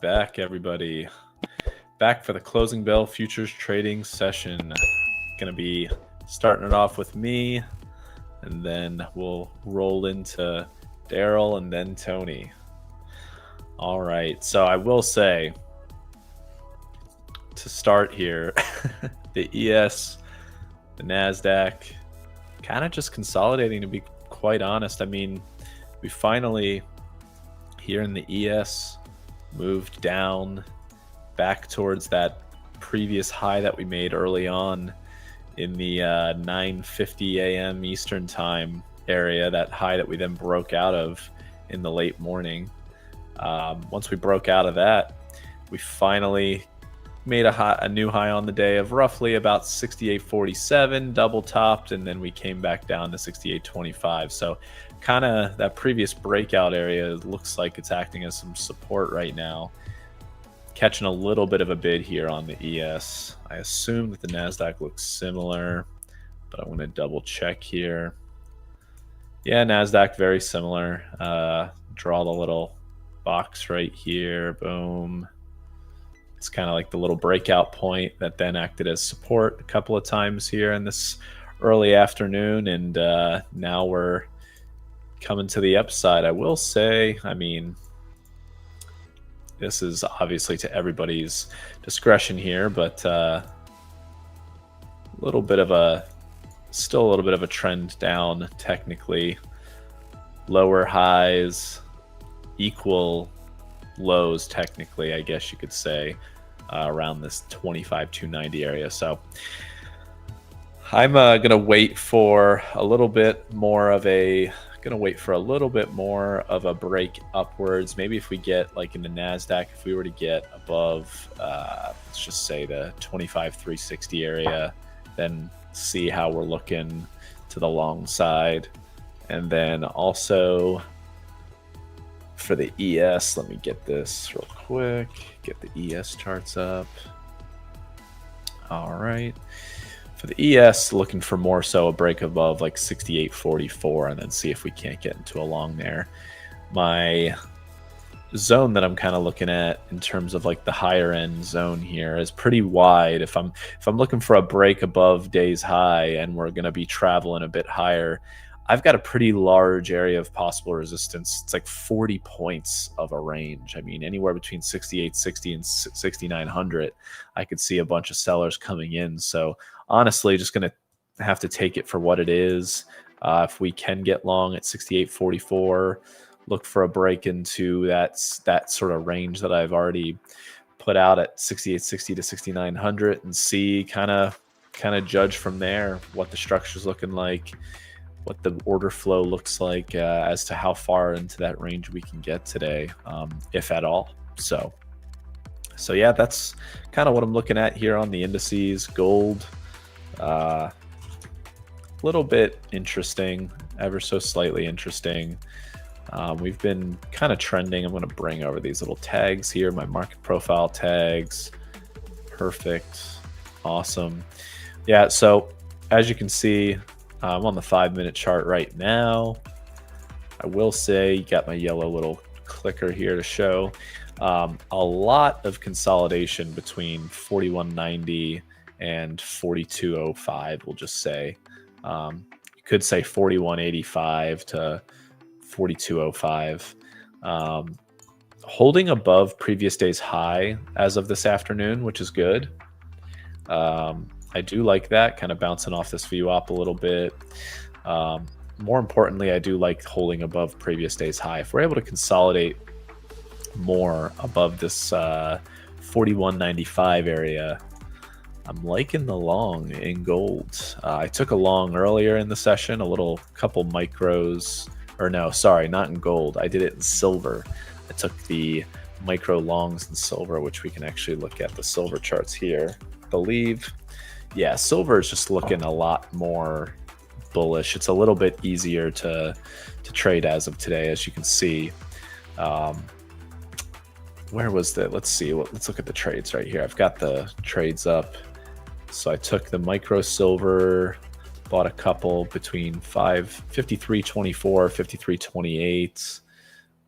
back, everybody. Back for the closing bell futures trading session. Gonna be starting it off with me, and then we'll roll into Daryl and then Tony. All right, so I will say to start here, the ES, the NASDAQ, kind of just consolidating, to be quite honest. I mean, we finally, here in the ES, moved down back towards that previous high that we made early on in the 9:50 a.m. Eastern time area, that high that we then broke out of in the late morning. Once we broke out of that, we finally made a new high on the day of roughly about 68.47, double topped, and then we came back down to 68.25. So kind of that previous breakout area looks like it's acting as some support right now. Catching a little bit of a bid here on the ES. I assume that the NASDAQ looks similar, but I'm going to double check here. Yeah, NASDAQ very similar. Draw the little box right here. Boom. It's kind of like the little breakout point that then acted as support a couple of times here in this early afternoon, and now we're coming to the upside. I will say, I mean, this is obviously to everybody's discretion here, but still a little bit of a trend down technically. Lower highs, equal lows technically, I guess you could say, around this 25,290 area. So I'm gonna wait for a little bit more of a break upwards. Maybe if we get, like in the NASDAQ, if we were to get above let's just say the 25,360 area, then see how we're looking to the long side. And then also for the ES, let me get this real quick, get the ES charts up. All right, for the ES, looking for more so a break above like 68.44, and then see if we can't get into a long there. My zone that I'm kind of looking at in terms of like the higher end zone here is pretty wide. If I'm looking for a break above day's high and we're going to be traveling a bit higher, I've got a pretty large area of possible resistance. It's like 40 points of a range. I mean, anywhere between 68.60 and 6900, I could see a bunch of sellers coming in. So honestly, just going to have to take it for what it is. If we can get long at 68.44, look for a break into that sort of range that I've already put out at 68.60 to 6900, and see kind of judge from there what the structure's looking like, what the order flow looks like, as to how far into that range we can get today, if at all. So yeah, that's kind of what I'm looking at here on the indices. Gold, little bit interesting, ever so slightly interesting. We've been kind of trending. I'm going to bring over these little tags here, my market profile tags. Perfect. Awesome. Yeah, so as you can see, I'm on the 5-minute chart right now. I will say, you got my yellow little clicker here to show a lot of consolidation between 41.90 and 42.05. We'll just say, you could say 41.85 to 42.05, holding above previous day's high as of this afternoon, which is good. I do like that, kind of bouncing off this VWAP a little bit. More importantly, I do like holding above previous day's high. If we're able to consolidate more above this 41.95 area, I'm liking the long in gold. I took a long earlier in the session, couple micros, or no, sorry, not in gold. I did it in silver. I took the micro longs in silver, which we can actually look at the silver charts here, I believe. Yeah, silver is just looking a lot more bullish. It's a little bit easier to trade as of today, as you can see. Where was that? Let's see. Let's look at the trades right here. I've got the trades up. So I took the micro silver, bought a couple between 53.24, 53.28.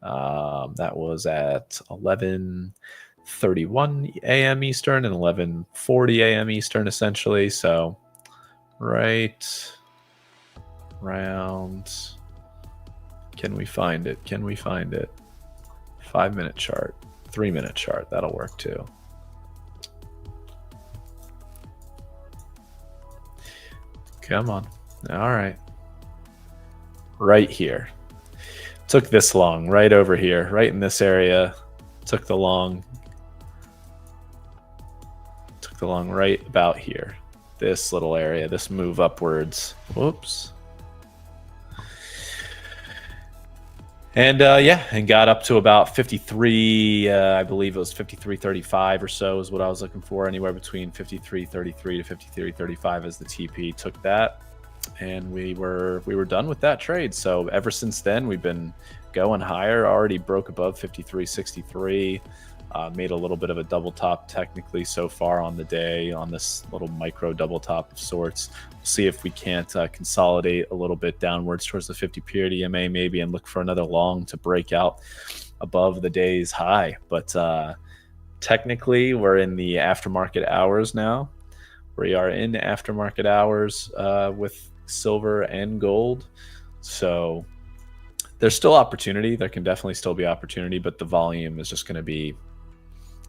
That was at 11:31 a.m. Eastern and 11:40 a.m. Eastern, essentially. So right around, can we find it? Can we find it? 5-minute chart, 3-minute chart, that'll work too. Come on. All right. Right here. Took this long, right over here, right in this area. Took the long right about here. This little area, this move upwards. Whoops. And yeah, and got up to about 53, I believe it was 53.35 or so is what I was looking for, anywhere between 53.33 to 53.35 as the TP. Took that, and we were done with that trade. So ever since then, we've been going higher. Already broke above 53.63. Made a little bit of a double top technically so far on the day on this little micro double top of sorts. We'll see if we can't consolidate a little bit downwards towards the 50 period EMA maybe, and look for another long to break out above the day's high. But technically we're in the aftermarket hours now. We are in aftermarket hours with silver and gold. So there's still opportunity. There can definitely still be opportunity, but the volume is just going to be,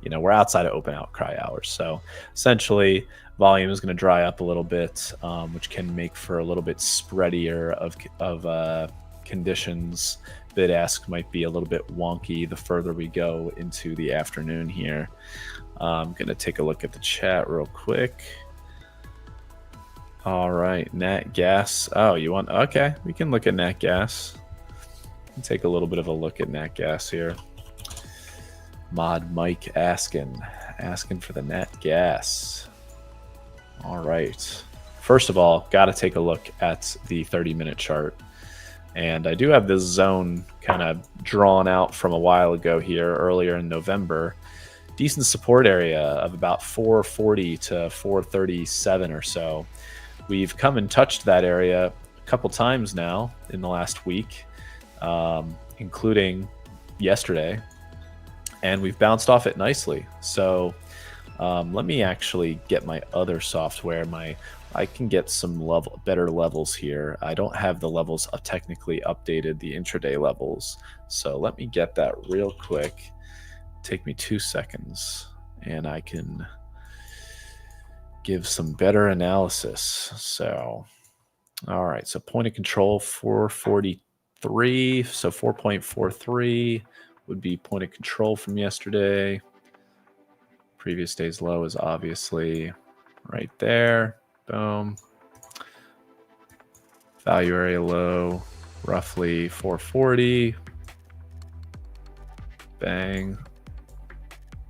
we're outside of open outcry hours. So essentially volume is going to dry up a little bit, which can make for a little bit spreadier of conditions. Bid ask might be a little bit wonky the further we go into the afternoon here. I'm going to take a look at the chat real quick. All right, nat gas. Oh, okay, we can look at nat gas. Take a little bit of a look at nat gas here. Mod Mike asking for the nat gas. All right. First of all, got to take a look at the 30-minute chart. And I do have this zone kind of drawn out from a while ago here, earlier in November. Decent support area of about 440 to 437 or so. We've come and touched that area a couple times now in the last week, including yesterday. And we've bounced off it nicely. So let me actually get my other software. I can get some better levels here. I don't have the levels technically updated, the intraday levels. So let me get that real quick. Take me 2 seconds, and I can give some better analysis. So, all right. So point of control 443. So 4.43. would be point of control from yesterday. Previous day's low is obviously right there. Boom. Value area low, roughly 440. Bang.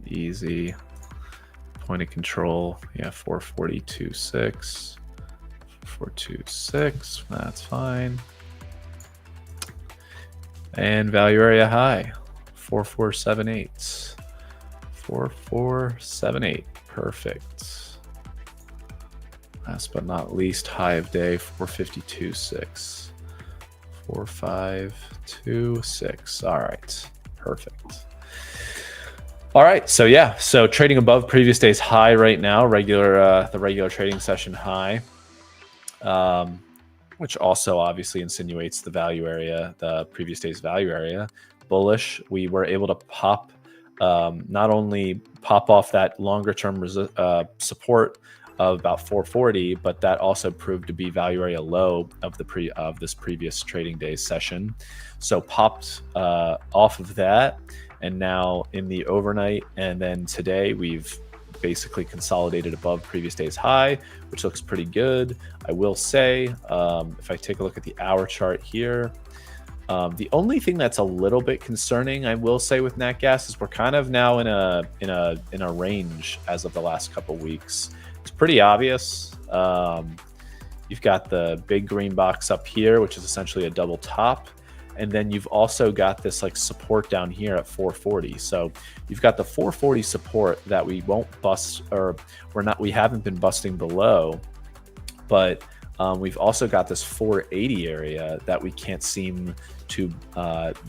Easy. Point of control, yeah, 442.6. 426, that's fine. And value area high, 4478. 4478, perfect. Last but not least, high of day, 452.6. 4526. All right, perfect. All right, so yeah, so trading above previous day's high right now, the regular trading session high, which also obviously insinuates the value area, the previous day's value area. Bullish, we were able to pop, not only pop off that longer term support of about 440, but that also proved to be value area low of this previous trading day's session. So popped off of that, and now in the overnight and then today we've basically consolidated above previous day's high, which looks pretty good. I will say, if I take a look at the hour chart here, the only thing that's a little bit concerning, I will say, with nat gas is we're kind of now in a range as of the last couple weeks. It's pretty obvious. You've got the big green box up here, which is essentially a double top. And then you've also got this like support down here at 440. So you've got the 440 support that we won't bust, or we haven't been busting below. But we've also got this 480 area that we can't seem to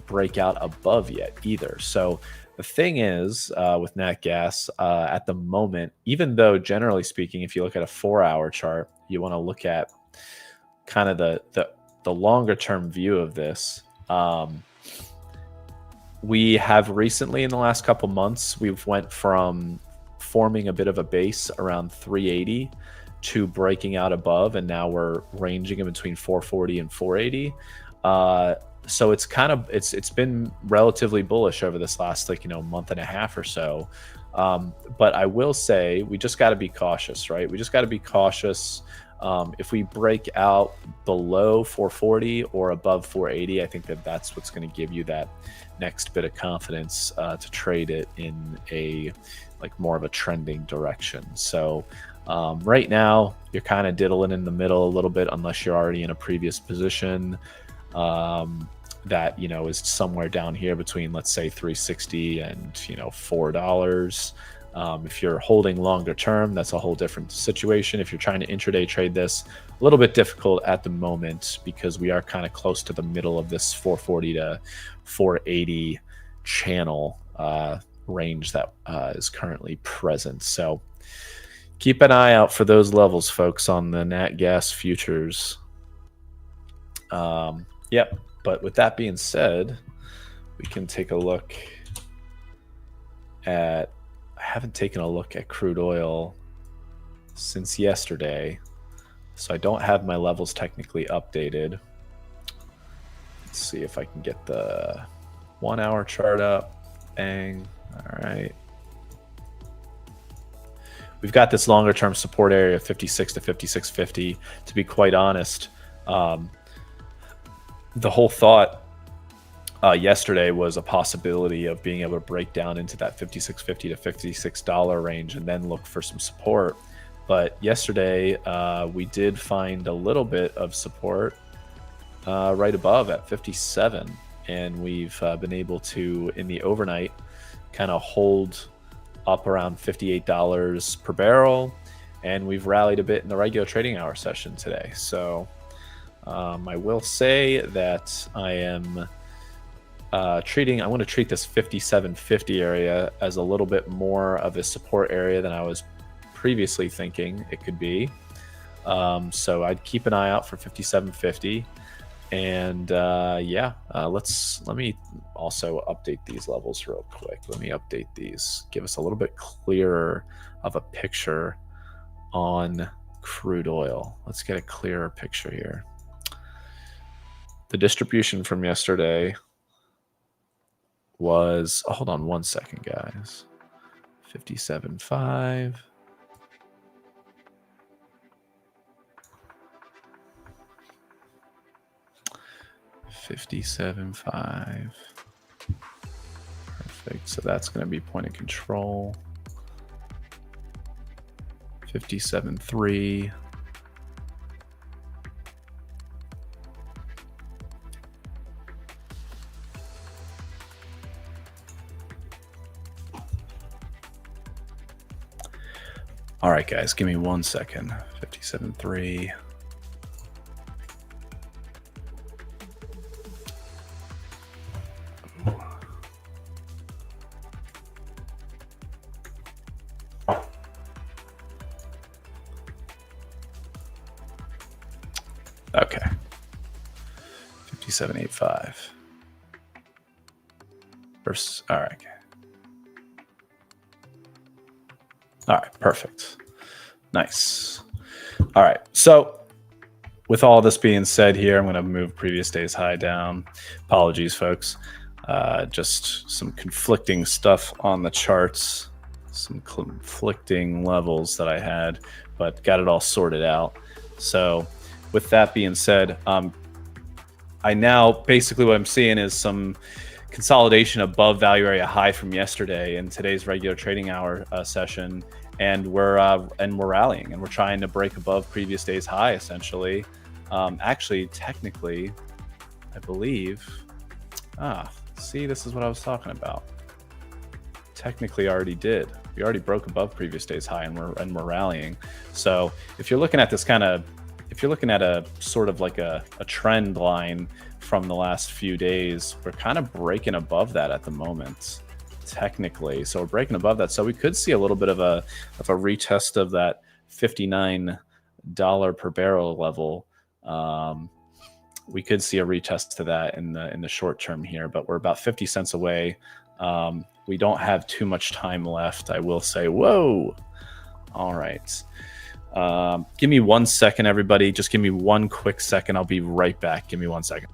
break out above yet either. So the thing is, with nat gas at the moment, even though generally speaking, if you look at a 4-hour chart, you want to look at kind of the longer term view of this. We have recently, in the last couple months, we've went from forming a bit of a base around 380 to breaking out above, and now we're ranging in between 440 and 480. So it's kind of it's been relatively bullish over this last month and a half or so. But I will say we just got to be cautious, right? We just got to be cautious. If we break out below 440 or above 480, I think that's what's going to give you that next bit of confidence to trade it in a more of a trending direction. So right now you're kind of diddling in the middle a little bit, unless you're already in a previous position that is somewhere down here between, let's say, 360 and $4. If you're holding longer term, that's a whole different situation. If you're trying to intraday trade this, a little bit difficult at the moment because we are kind of close to the middle of this 440 to 480 channel range that is currently present. So keep an eye out for those levels, folks, on the nat gas futures. Yep. But with that being said, we can take a look at, I haven't taken a look at crude oil since yesterday, so I don't have my levels technically updated. Let's see if I can get the 1-hour chart up. Bang. All right. We've got this longer term support area of 56 to 56.50. To be quite honest, the whole thought yesterday was a possibility of being able to break down into that $56.50 to $56 range and then look for some support. But yesterday we did find a little bit of support right above at 57, and we've been able to, in the overnight, kind of hold up around $58 per barrel, and we've rallied a bit in the regular trading hour session today. So I will say that I am I want to treat this 57.50 area as a little bit more of a support area than I was previously thinking it could be. So I'd keep an eye out for 57.50. And let me also update these levels real quick. Let me update these, give us a little bit clearer of a picture on crude oil. Let's get a clearer picture here. The distribution from yesterday was, hold on one second, guys. 57.5. $57.5. Perfect. So that's going to be point of control. 57.3. All right, guys, give me 1 second. 57.3. Okay. 57.85. Versus, all right. All right, perfect. Nice. All right, so with all this being said here, I'm going to move previous day's high down. Apologies, folks. Just some conflicting stuff on the charts, some conflicting levels that I had, but got it all sorted out. So with that being said, I now basically what I'm seeing is some consolidation above value area high from yesterday in today's regular trading hour session, and we're rallying, and we're trying to break above previous day's high essentially. Actually, technically, I believe. See, this is what I was talking about. Technically, already did. We already broke above previous day's high, and we're rallying. So if you're looking at this kind of if you're looking at a sort of like a trend line from the last few days, we're kind of breaking above that at the moment, technically. So we're breaking above that. So we could see a little bit of a retest of that $59 per barrel level. We could see a retest to that in the short term here, but we're about 50 cents away. We don't have too much time left, I will say. Whoa. All right. Give me 1 second, everybody. Just give me one quick second. I'll be right back. Give me 1 second.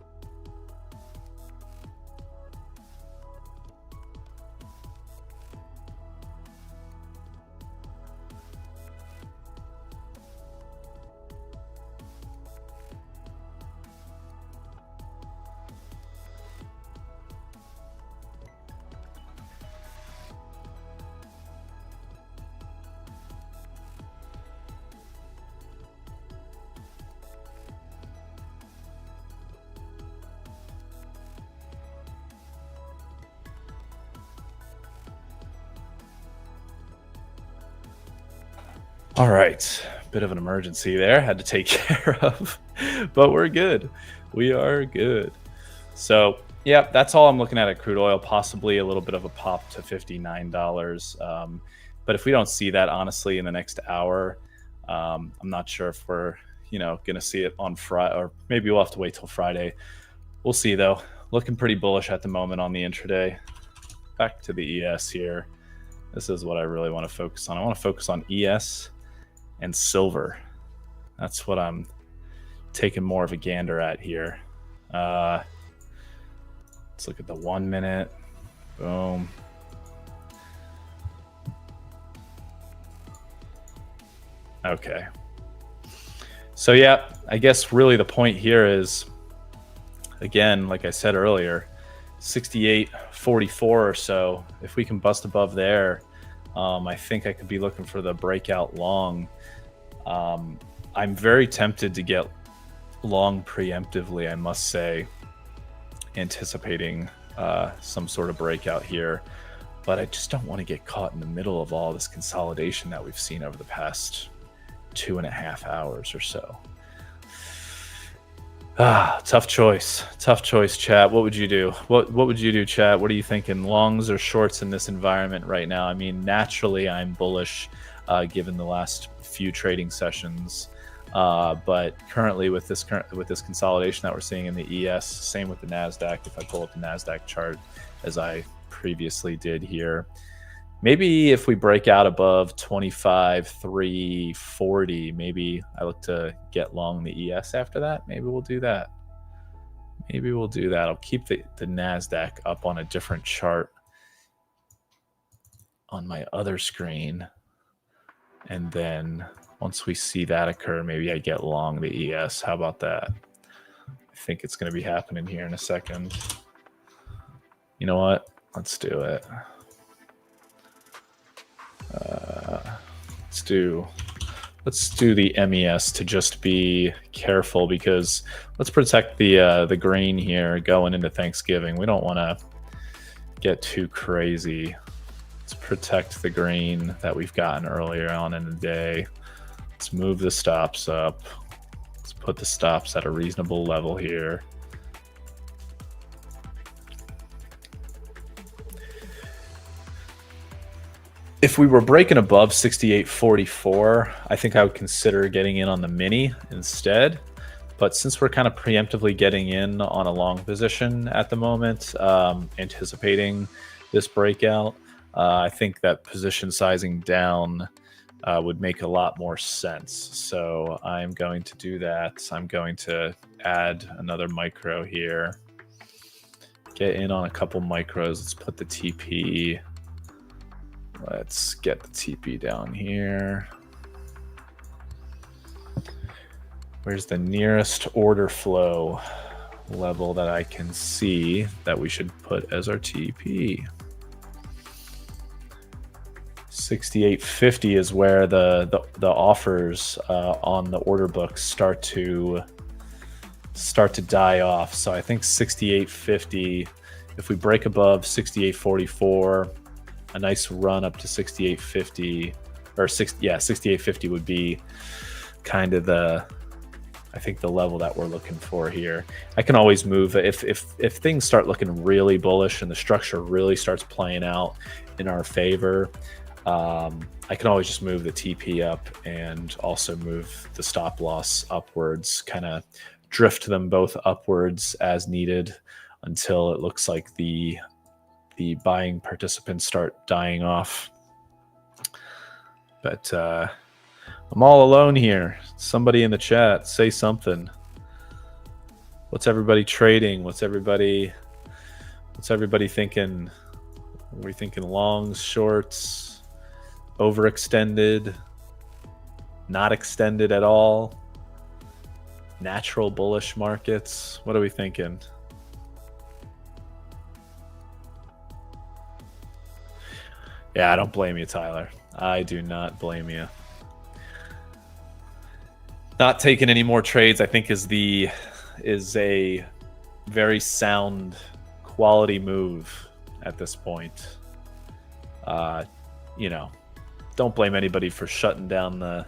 All right, bit of an emergency there, had to take care of, but we're good. We are good. So, yeah, that's all I'm looking at crude oil, possibly a little bit of a pop to $59. But if we don't see that, honestly, in the next hour, I'm not sure if we're, going to see it on Friday, or maybe we'll have to wait till Friday. We'll see, though. Looking pretty bullish at the moment on the intraday. Back to the ES here. This is what I really want to focus on. I want to focus on ES and silver. That's what I'm taking more of a gander at here. Let's look at the 1 minute. Boom. Okay. So yeah, I guess really the point here is, again, like I said earlier, 68.44 or so. If we can bust above there, I think I could be looking for the breakout long. I'm very tempted to get long preemptively, I must say, anticipating some sort of breakout here. But I just don't want to get caught in the middle of all this consolidation that we've seen over the past 2.5 hours or so. Tough choice, chat. What would you do? What would you do, chat? What are you thinking? Longs or shorts in this environment right now? I mean, naturally, I'm bullish given the last few trading sessions, but currently with this consolidation that we're seeing in the ES, same with the Nasdaq. If I pull up the Nasdaq chart as I previously did here, maybe if we break out above 25,340, maybe I look to get long the ES after that. Maybe we'll do that. I'll keep the Nasdaq up on a different chart on my other screen. And then once we see that occur, maybe I get long the ES. How about that? I think it's going to be happening here in a second. You know what? Let's do it. Let's do the MES to just be careful, because let's protect the grain here going into Thanksgiving. We don't want to get too crazy. Let's protect the grain that we've gotten earlier on in the day. Let's move the stops up. Let's put the stops at a reasonable level here. If we were breaking above 68.44, I think I would consider getting in on the mini instead. But since we're kind of preemptively getting in on a long position at the moment, anticipating this breakout, I think that position sizing down would make a lot more sense. So I'm going to do that. I'm going to add another micro here. Get in on a couple micros. Let's put the TP. Let's get the TP down here. Where's the nearest order flow level that I can see that we should put as our TP? 68.50 is where the offers on the order book start to die off. So I think 68.50, if we break above 68.44, a nice run up to 68.50 or 68.50 would be kind of the I think the level that we're looking for here. I can always move if things start looking really bullish and the structure really starts playing out in our favor. I can always just move the TP up and also move the stop loss upwards, kind of drift them both upwards as needed until it looks like the buying participants start dying off. But I'm all alone here. Somebody in the chat, say something. What's everybody trading? What's everybody thinking? Are we thinking longs, shorts, overextended, not extended at all? Natural bullish markets? What are we thinking? Yeah, I don't blame you, Tyler. I do not blame you. Not taking any more trades, I think, is a very sound quality move at this point. You know, don't blame anybody for shutting down the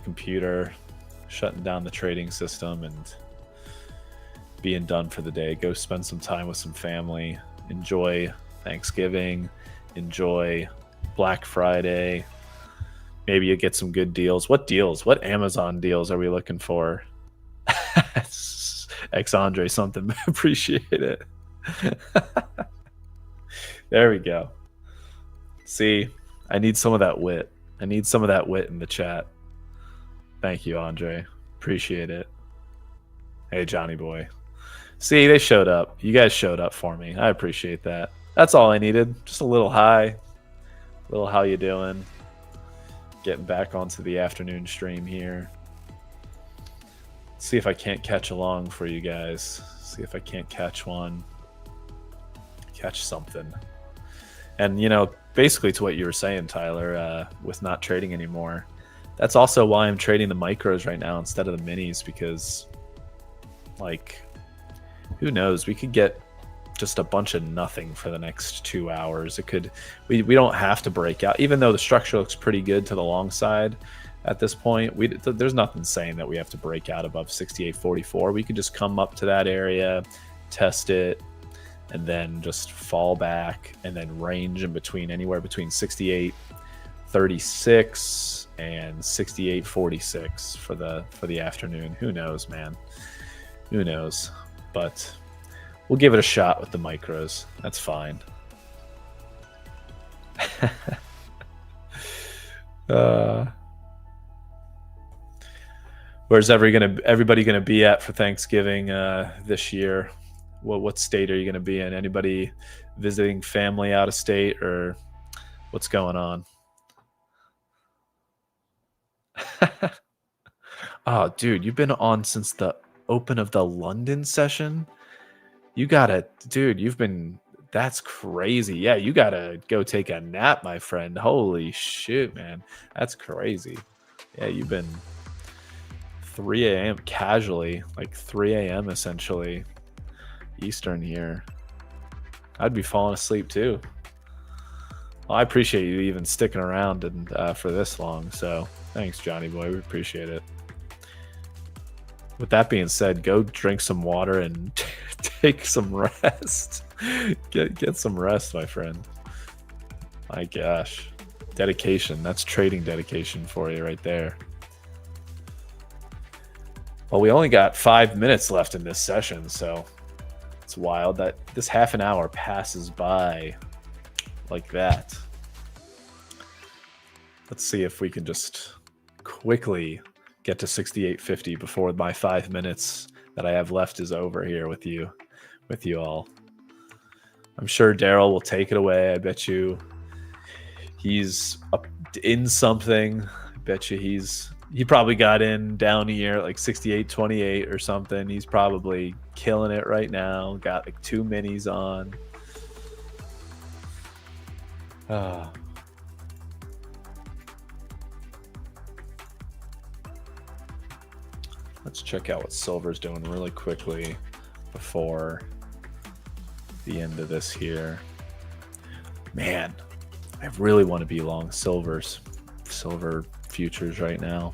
computer, shutting down the trading system, and being done for the day. Go spend some time with some family. Enjoy Thanksgiving. Enjoy Black Friday. Maybe you get some good deals. What deals? What Amazon deals are we looking for? Andre something. Appreciate it. There we go. See, I need some of that wit. I need some of that wit in the chat. Thank you, Andre. Appreciate it. Hey, Johnny boy. See, they showed up. You guys showed up for me. I appreciate that. That's all I needed. Just a little hi. Little how you doing? Getting back onto the afternoon stream here. See if I can't catch along for you guys. See if I can't catch one. Catch something. And, you know, basically to what you were saying, Tyler, with not trading anymore, that's also why I'm trading the micros right now instead of the minis, because, like, who knows? We could get just a bunch of nothing for the next 2 hours. It could, we don't have to break out, even though the structure looks pretty good to the long side at this point. There's nothing saying that we have to break out above 68.44. We could just come up to that area, test it, and then just fall back and then range in between, anywhere between 68.36 and 68.46 for the afternoon. Who knows, man? Who knows? But we'll give it a shot with the micros. That's fine. Where's everybody gonna be at for Thanksgiving this year? What state are you gonna be in? Anybody visiting family out of state, or what's going on? Oh, dude, you've been on since the open of the London session. You gotta, dude, that's crazy. Yeah, you gotta go take a nap, my friend. Holy shit, man. That's crazy. Yeah, you've been 3 a.m. casually, like 3 a.m. essentially, Eastern here. I'd be falling asleep too. Well, I appreciate you even sticking around and for this long. So thanks, Johnny boy. We appreciate it. With that being said, go drink some water and take some rest. Get some rest, my friend. My gosh. Dedication. That's trading dedication for you right there. Well, we only got 5 minutes left in this session, so it's wild that this half an hour passes by like that. Let's see if we can just quickly get to 68.50 before my 5 minutes that I have left is over here with you all. I'm sure Daryl will take it away. I bet you he's up in something. I bet you he probably got in down here like 68.28 or something. He's probably killing it right now. Got like 2 minis on. Let's check out what silver's doing really quickly before the end of this here. Man, I really want to be long silver futures right now.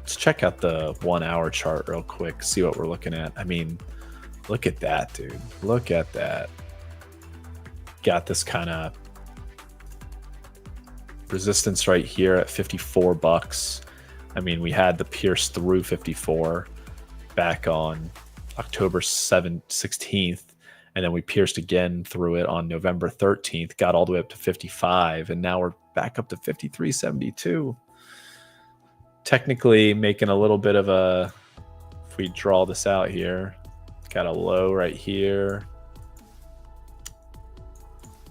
Let's check out the 1 hour chart real quick, see what we're looking at. I mean, look at that, dude. Look at that. Got this kind of resistance right here at 54 bucks. I mean, we had the pierce through 54 back on October 16th, and then we pierced again through it on November 13th, got all the way up to 55, and now we're back up to 53.72. Technically making a little bit of a, if we draw this out here, got a low right here,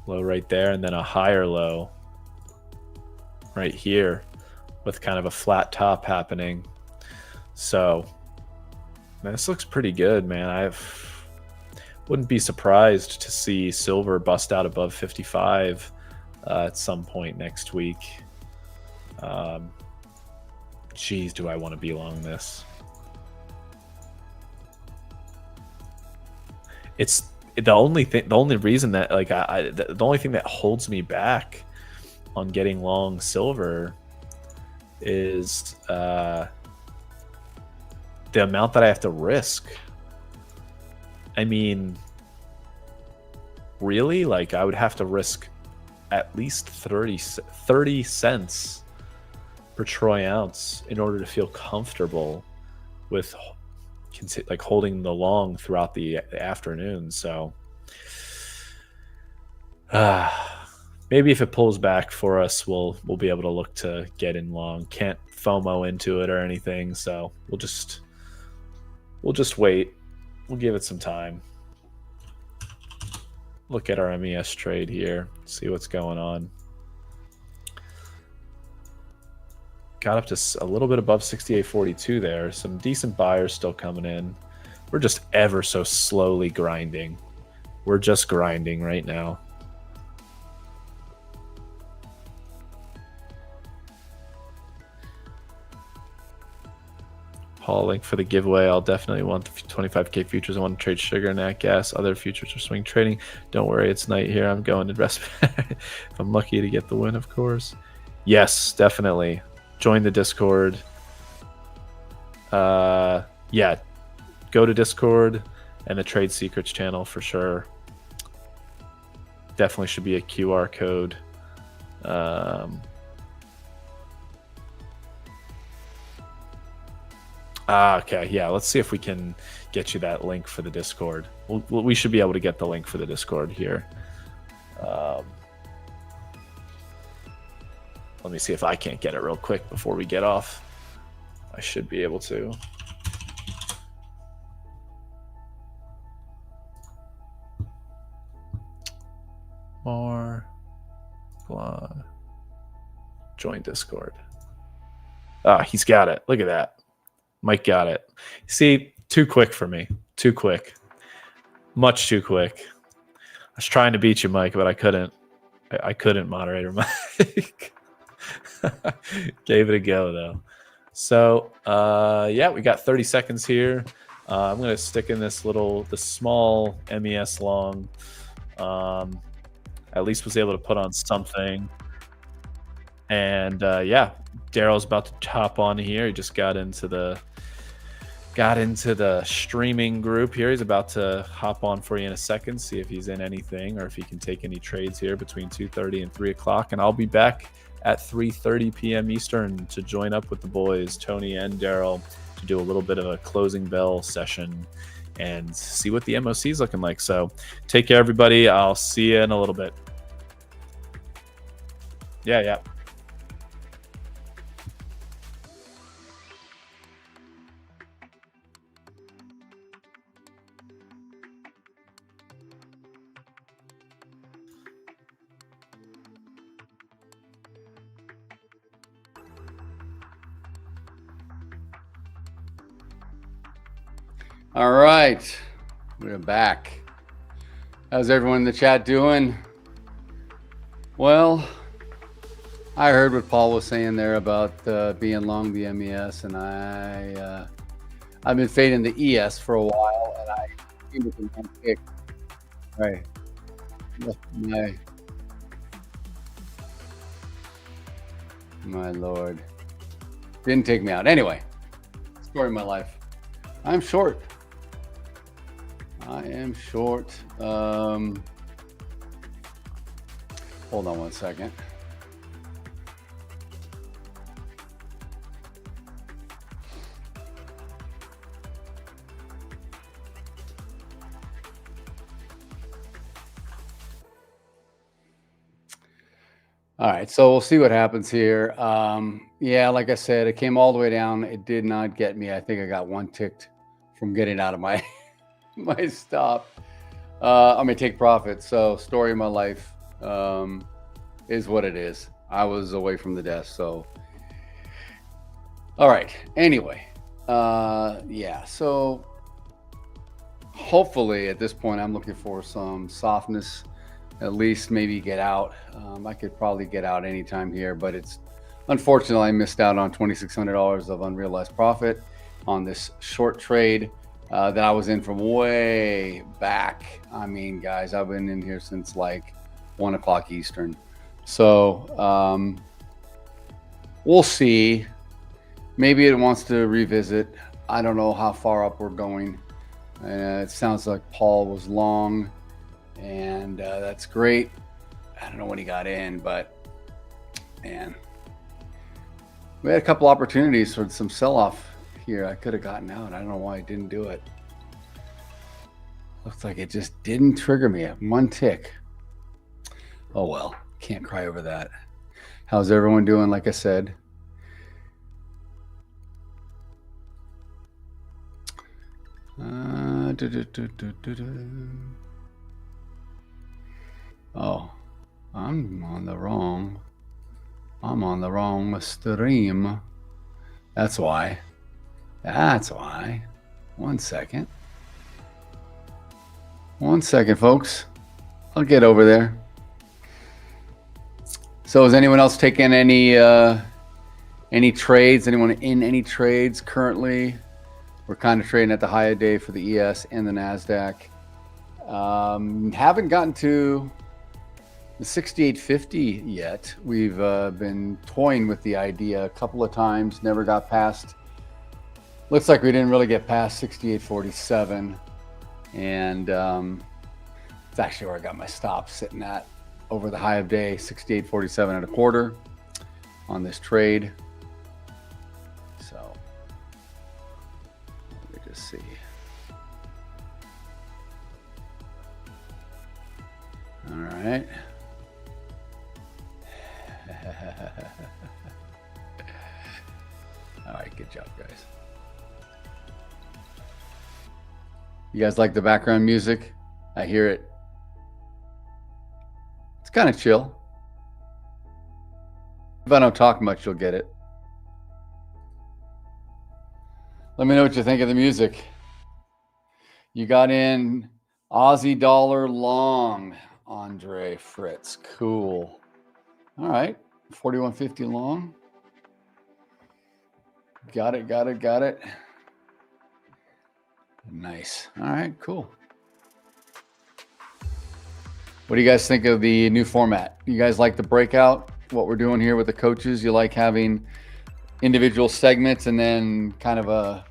low right there, and then a higher low right here with kind of a flat top happening. So man, this looks pretty good, man. I wouldn't be surprised to see silver bust out above 55 at some point next week. Geez, do I want to be long this? It's the only reason that like the only thing that holds me back on getting long silver is the amount that I have to risk. I mean, really, like I would have to risk at least 30 cents per troy ounce in order to feel comfortable with like holding the long throughout the afternoon. So maybe if it pulls back for us, we'll be able to look to get in long. Can't FOMO into it or anything, so we'll just wait. We'll give it some time. Look at our MES trade here, see what's going on. Got up to a little bit above 68.42 there. Some decent buyers still coming in. We're just ever so slowly grinding. We're just grinding right now. Paul, link for the giveaway. I'll definitely want the 25K futures. I want to trade sugar, nat gas, other futures or swing trading. Don't worry, it's night here. I'm going to rest. If I'm lucky to get the win, of course. Yes, definitely. Join the Discord. Yeah, go to Discord and the Trade Secrets channel for sure. Definitely should be a QR code. Okay, yeah, let's see if we can get you that link for the Discord. We should be able to get the link for the Discord here. Let me see if I can't get it real quick before we get off. I should be able to. More. Blah. Join Discord. He's got it. Look at that. Mike got it. See, too quick for me. Too quick. Much too quick. I was trying to beat you, Mike, but I couldn't. I couldn't, moderator Mike. Gave it a go, though. So, yeah, we got 30 seconds here. I'm going to stick in the small MES long. At least was able to put on something. And, yeah, Daryl's about to hop on here. He just got into the streaming group here. He's about to hop on for you in a second, see if he's in anything or if he can take any trades here between 2:30 and 3 o'clock. And I'll be back at 3:30 p.m. Eastern to join up with the boys, Tony and Daryl, to do a little bit of a closing bell session and see what the MOC is looking like. So take care, everybody. I'll see you in a little bit. Yeah. All right, we're back. How's everyone in the chat doing? Well, I heard what Paul was saying there about being long the MES, and I've been fading the ES for a while, and I seem to be one pick. Right. My Lord. Didn't take me out. Anyway, Story of my life. I'm short. I am short. Hold on one second. All right, so we'll see what happens here. Yeah, like I said, it came all the way down. It did not get me. I think I got one ticked from getting out of my my stop. I mean, take profit. So, story of my life is what it is. I was away from the desk. So, all right. Anyway, yeah. So, hopefully, at this point, I'm looking for some softness. At least maybe get out. I could probably get out anytime here, but it's unfortunately I missed out on $2,600 of unrealized profit on this short trade that I was in from way back. I mean, guys, I've been in here since like 1 o'clock Eastern. So we'll see. Maybe it wants to revisit. I don't know how far up we're going. It sounds like Paul was long. And that's great. I don't know when he got in, but man, we had a couple opportunities for some sell-off here. I could have gotten out. I don't know why I didn't do it. Looks like it just didn't trigger me at one tick. Oh well, can't cry over that. How's everyone doing? Like I said, oh, I'm on the wrong stream. That's why. One second, folks. I'll get over there. So is anyone else taking any trades? Anyone in any trades currently? We're kind of trading at the high of day for the ES and the NASDAQ. Haven't gotten to the 6850 yet. We've been toying with the idea a couple of times, never got past. Looks like we didn't really get past 6847. And it's actually where I got my stop sitting at over the high of day, 6847 and a quarter on this trade. So let me just see. All right. All right, good job, guys. You guys like the background music? I hear it. It's kind of chill. If I don't talk much, you'll get it. Let me know what you think of the music. You got in Aussie dollar long, Andre Fritz. Cool. All right. 4150 long. Got it. Nice. All right, cool. What do you guys think of the new format? You guys like the breakout? What we're doing here with the coaches? You like having individual segments and then kind of a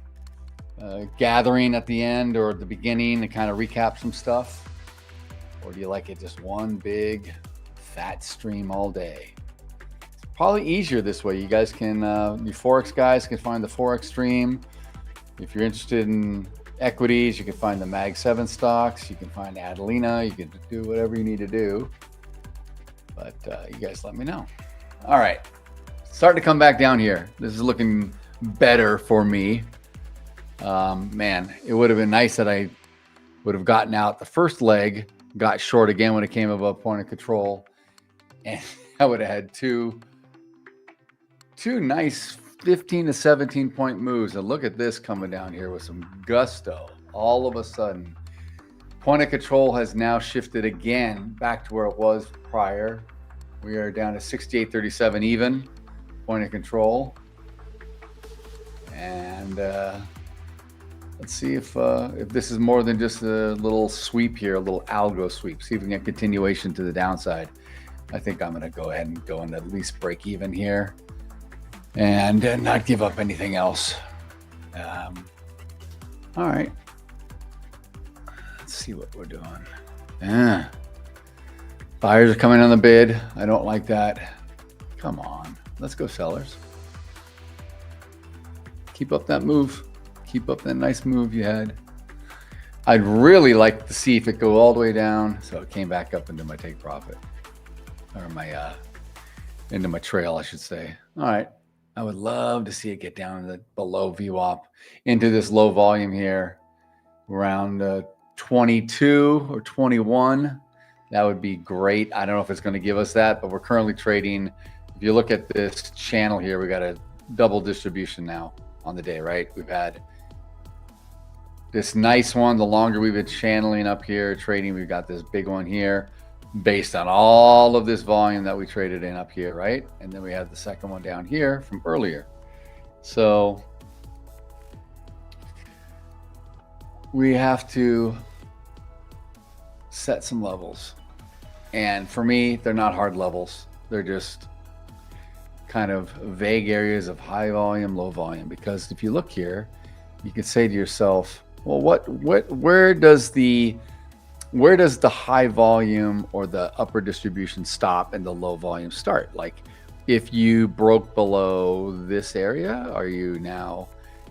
gathering at the end or at the beginning to kind of recap some stuff? Or do you like it just one big fat stream all day? It's probably easier this way. You guys can, you Forex guys can find the Forex stream. If you're interested in equities, you can find the Mag 7 stocks. You can find Adelina. You can do whatever you need to do. But you guys let me know. All right. Starting to come back down here. This is looking better for me. Man, it would have been nice that I would have gotten out the first leg, got short again when it came above point of control, and I would have had two nice 15 to 17 point moves. And look at this coming down here with some gusto. All of a sudden, point of control has now shifted again back to where it was prior. We are down to 68.37 even point of control. And let's see if this is more than just a little sweep here, a little algo sweep. See if we can get continuation to the downside. I think I'm going to go ahead and go and at least break even here and not give up anything else. All right. Let's see what we're doing. Yeah. Buyers are coming on the bid. I don't like that. Come on. Let's go, sellers. Keep up that move. Keep up that nice move you had. I'd really like to see if it go all the way down. So it came back up into my take profit, or my into my trail, I should say. All right. I would love to see it get down to the below VWAP into this low volume here around 22 or 21. That would be great. I don't know if it's going to give us that, but we're currently trading. If you look at this channel here, we got a double distribution now on the day, right? We've had this nice one. The longer we've been channeling up here, trading, we've got this big one here based on all of this volume that we traded in up here, right? And then we have the second one down here from earlier. So we have to set some levels. And for me, they're not hard levels. They're just kind of vague areas of high volume, low volume. Because if you look here, you could say to yourself, well, where does the high volume or the upper distribution stop and the low volume start? Like if you broke below this area, are you now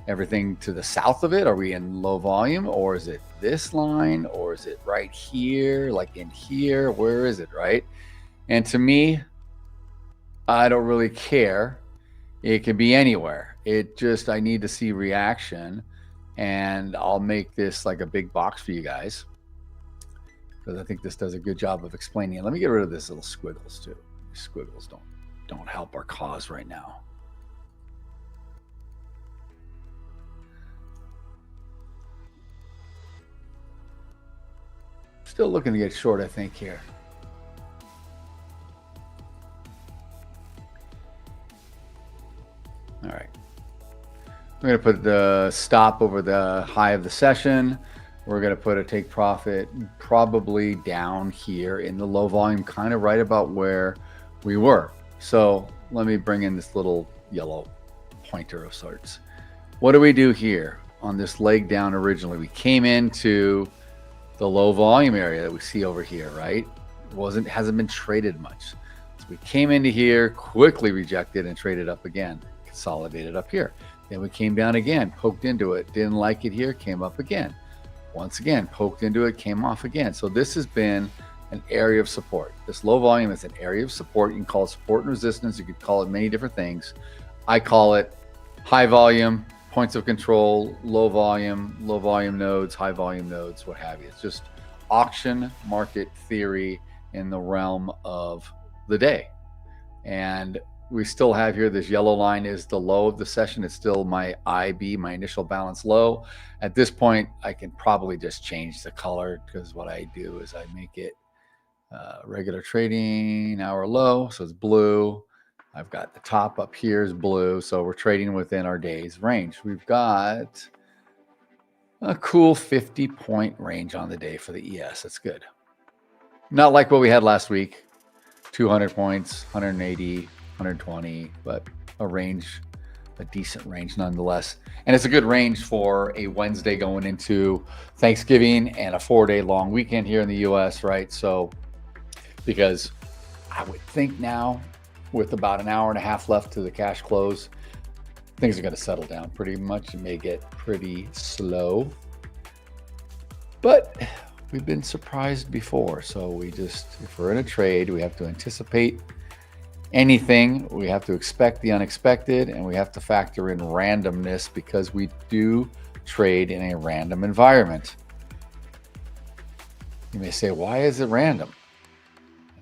everything to the south of it? Are we in low volume, or is it this line, or is it right here, like in here? Where is it, right? And to me, I don't really care. It can be anywhere. I need to see reaction, and I'll make this like a big box for you guys, because I think this does a good job of explaining it. Let me get rid of this little squiggles too. These squiggles don't help our cause right now. Still looking to get short, I think, here. All right. We're going to put the stop over the high of the session. We're going to put a take profit probably down here in the low volume, kind of right about where we were. So let me bring in this little yellow pointer of sorts. What do we do here on this leg down originally? We came into the low volume area that we see over here, right? Hasn't been traded much. So we came into here, quickly rejected and traded up again, consolidated up here. Then we came down again, poked into it, didn't like it here, came up again. Once again, poked into it, came off again. So this has been an area of support. This low volume is an area of support. You can call it support and resistance. You could call it many different things. I call it high volume, points of control, low volume nodes, high volume nodes, what have you. It's just auction market theory in the realm of the day. And we still have here, this yellow line is the low of the session. It's still my IB, my initial balance low. At this point, I can probably just change the color, because what I do is I make it regular trading hour low. So it's blue. I've got the top up here is blue. So we're trading within our day's range. We've got a cool 50-point range on the day for the ES. That's good. Not like what we had last week, 200 points, 180, 120, but a range, a decent range nonetheless. And it's a good range for a Wednesday going into Thanksgiving and a 4-day long weekend here in the US, right? So, because I would think now, with about an hour and a half left to the cash close, things are going to settle down pretty much. It may get pretty slow, but we've been surprised before. So if we're in a trade, we have to anticipate anything. We have to expect the unexpected, and we have to factor in randomness, because we do trade in a random environment. You may say, why is it random?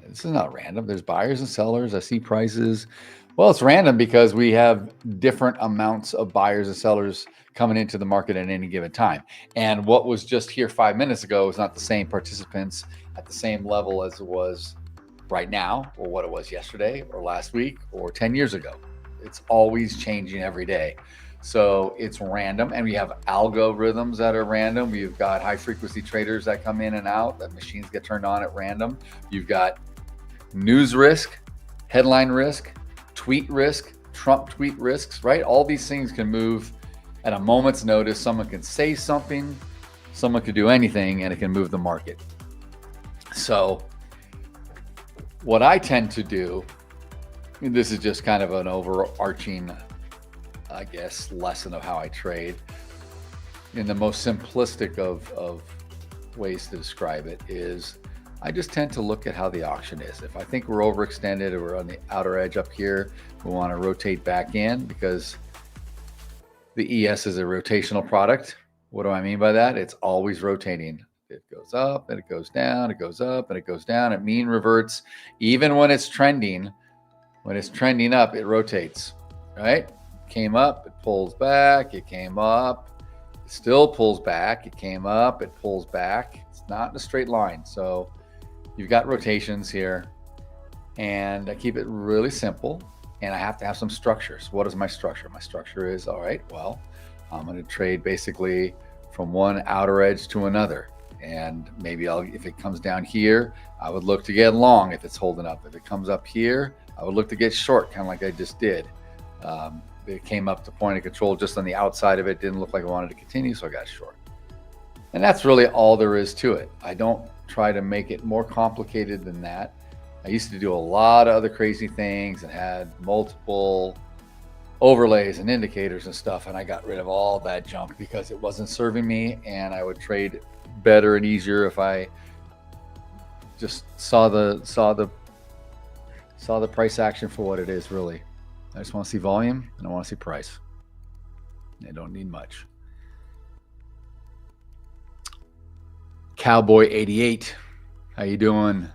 This is not random. There's buyers and sellers. I see prices. Well, it's random because we have different amounts of buyers and sellers coming into the market at any given time. And what was just here 5 minutes ago is not the same participants at the same level as it was right now, or what it was yesterday or last week or 10 years ago. It's always changing every day. So it's random, and we have algorithms that are random. We've got high frequency traders that come in and out, that machines get turned on at random. You've got news risk, headline risk, tweet risk, Trump tweet risks, right? All these things can move At a moment's notice, someone can say something, someone could do anything, and it can move the market. So what I tend to do, and this is just kind of an overarching, I guess, lesson of how I trade, in the most simplistic of ways to describe it, is I just tend to look at how the auction is. If I think we're overextended or we're on the outer edge up here, we want to rotate back in, because the ES is a rotational product. What do I mean by that? It's always rotating. It goes up and it goes down, it goes up and it goes down. It mean reverts. Even when it's trending, up, it rotates, right? Came up, it pulls back, it came up, it still pulls back, it came up, it pulls back. It's not in a straight line. So you've got rotations here, and I keep it really simple, and I have to have some structure. So what is my structure? My structure is, all right, well, I'm going to trade basically from one outer edge to another. And maybe if it comes down here, I would look to get long if it's holding up. If it comes up here, I would look to get short, kind of like I just did. It came up to point of control just on the outside of it. Didn't look like I wanted to continue, so I got short. And that's really all there is to it. I don't try to make it more complicated than that. I used to do a lot of other crazy things and had multiple overlays and indicators and stuff, and I got rid of all that junk because it wasn't serving me, and I would trade better and easier if I just saw the price action for what it is. Really, I just want to see volume and I want to see price. I don't need much. Cowboy 88, how you doing?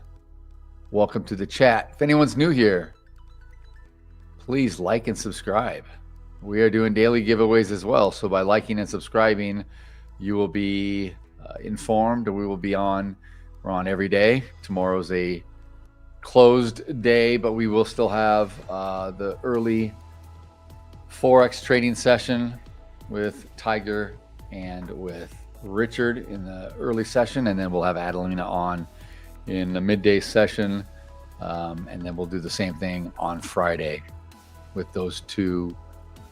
Welcome to the chat. If anyone's new here, please like and subscribe. We are doing daily giveaways as well, so by liking and subscribing, you will be informed. We will be on. We're on every day. Tomorrow's a closed day, but we will still have the early Forex trading session with Tiger and with Richard in the early session, and then we'll have Adelina on in the midday session, and then we'll do the same thing on Friday with those two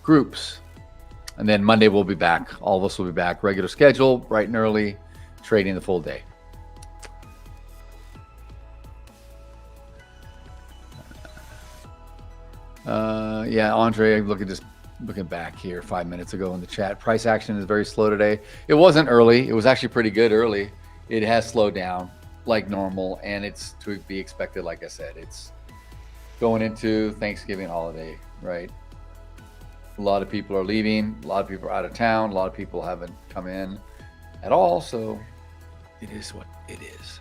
groups. And then Monday we'll be back. All of us will be back, regular schedule, bright and early, trading the full day. Yeah, Andre, looking back here 5 minutes ago in the chat. Price action is very slow today. It wasn't early. It was actually pretty good early. It has slowed down like normal, and it's to be expected. Like I said, it's going into Thanksgiving holiday, right? A lot of people are leaving. A lot of people are out of town. A lot of people haven't come in at all. So it is what it is.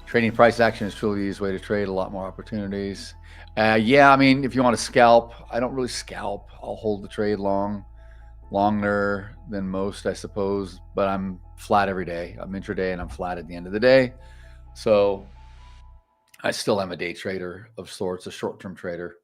Trading price action is truly the easiest way to trade. A lot more opportunities. Yeah, I mean, if you want to scalp, I don't really scalp. I'll hold the trade longer than most, I suppose. But I'm flat every day. I'm intraday and I'm flat at the end of the day. So I still am a day trader of sorts, a short-term trader.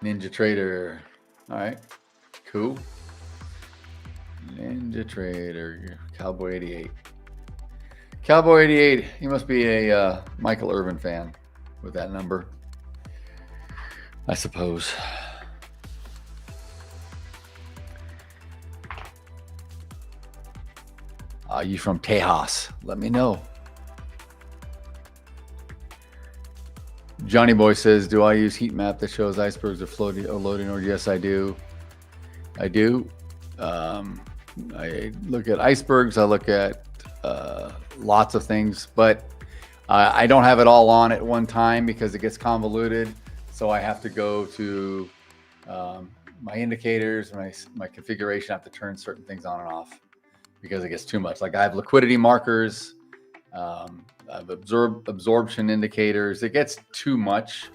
Ninja Trader. All right, cool. Ninja Trader, Cowboy 88. Cowboy 88, he must be a Michael Irvin fan with that number, I suppose. Are you from Tejas? Let me know. Johnny Boy says, do I use heat map that shows icebergs are floating or loading? Or yes, I do. I do. I look at icebergs. I look at lots of things, but I don't have it all on at one time because it gets convoluted. So I have to go to my indicators, my configuration. I have to turn certain things on and off because it gets too much. Like I have liquidity markers. I have absorption indicators. It gets too much,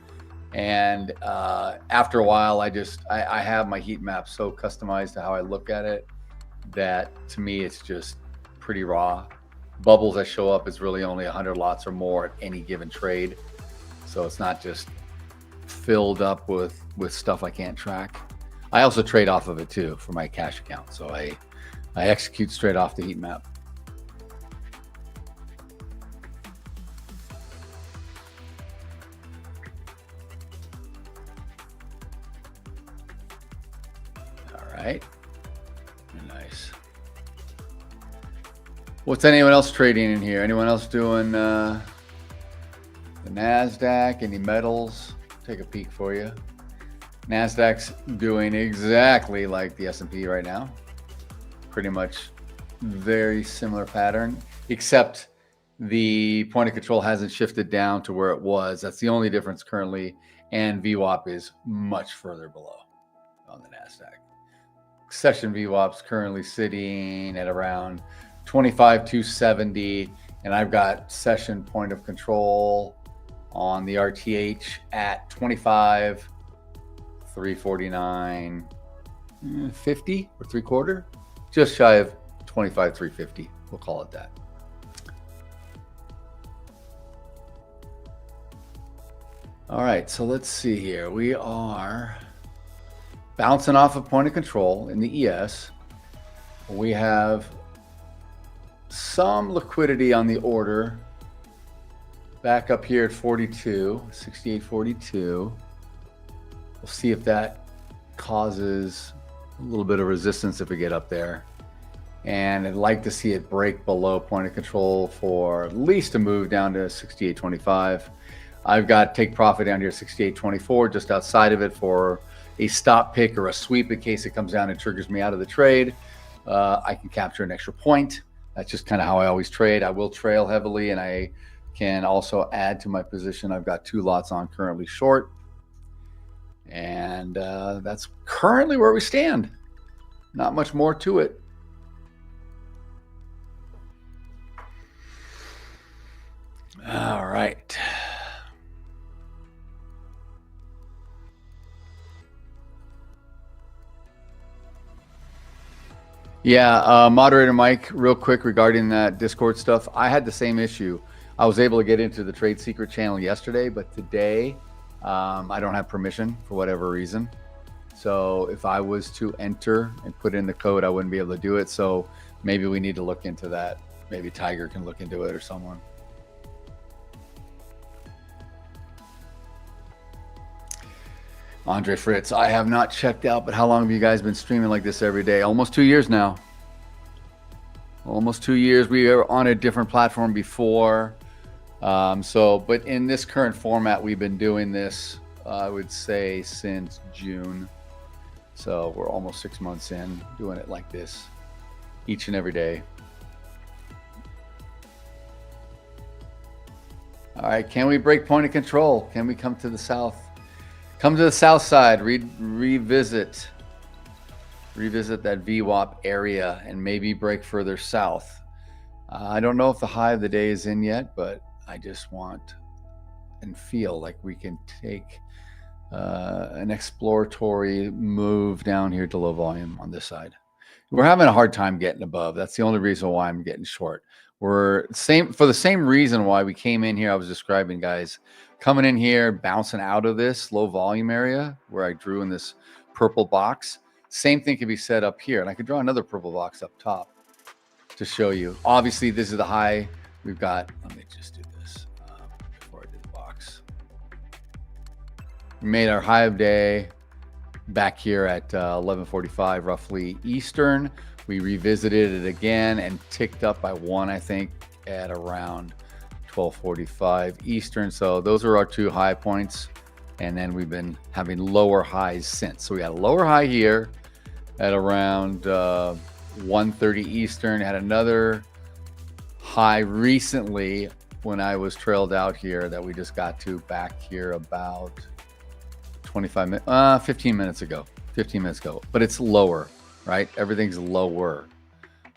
and after a while, I have my heat map so customized to how I look at it that to me it's just pretty raw. Bubbles that show up is really only 100 lots or more at any given trade, so it's not just filled up with stuff I can't track. I also trade off of it too for my cash account, so I execute straight off the heat map. All right. Nice. What's anyone else trading in here? Anyone else doing the NASDAQ? Any metals? Take a peek for you. NASDAQ's doing exactly like the S&P right now. Pretty much very similar pattern, except the point of control hasn't shifted down to where it was. That's the only difference currently. And VWAP is much further below on the NASDAQ. Session VWAP's currently sitting at around 25,270. And I've got session point of control on the RTH at 25,349.50 or 3/4, just shy of 25,350. We'll call it that. All right, so let's see here. We are bouncing off of point of control in the ES. We have some liquidity on the order. Back up here at 42, 68.42. We'll see if that causes a little bit of resistance if we get up there. And I'd like to see it break below point of control for at least a move down to 68.25. I've got take profit down here at 68.24, just outside of it for a stop pick or a sweep in case it comes down and triggers me out of the trade. I can capture an extra point. That's just kind of how I always trade. I will trail heavily, and I can also add to my position. I've got 2 lots on currently short. And that's currently where we stand. Not much more to it. All right. Yeah, moderator Mike, real quick regarding that Discord stuff. I had the same issue. I was able to get into the Trade Secret channel yesterday, but today I don't have permission for whatever reason. So if I was to enter and put in the code, I wouldn't be able to do it. So maybe we need to look into that. Maybe Tiger can look into it or someone. Andre Fritz, I have not checked out, but how long have you guys been streaming like this every day? Almost 2 years now. Almost 2 years. We were on a different platform before. But in this current format, we've been doing this, I would say, since June. So we're almost 6 months in doing it like this each and every day. All right, can we break point of control? Can we come to the south? Come to the south side, revisit that VWAP area and maybe break further south. I don't know if the high of the day is in yet, but I just want and feel like we can take an exploratory move down here to low volume on this side. We're having a hard time getting above. That's the only reason why I'm getting short. We're for the same reason why we came in here. I was describing, guys, coming in here, bouncing out of this low volume area where I drew in this purple box. Same thing can be said up here. And I could draw another purple box up top to show you. Obviously, this is the high we've got. Let me just do this before I do the box. We made our high of day back here at 11:45 roughly Eastern. We revisited it again and ticked up by 1, I think, at around 12:45 Eastern. So those are our 2 high points. And then we've been having lower highs since. So we had a lower high here at around 1:30 Eastern. Had another high recently when I was trailed out here that we just got to back here about 15 minutes ago. But it's lower, right? Everything's lower.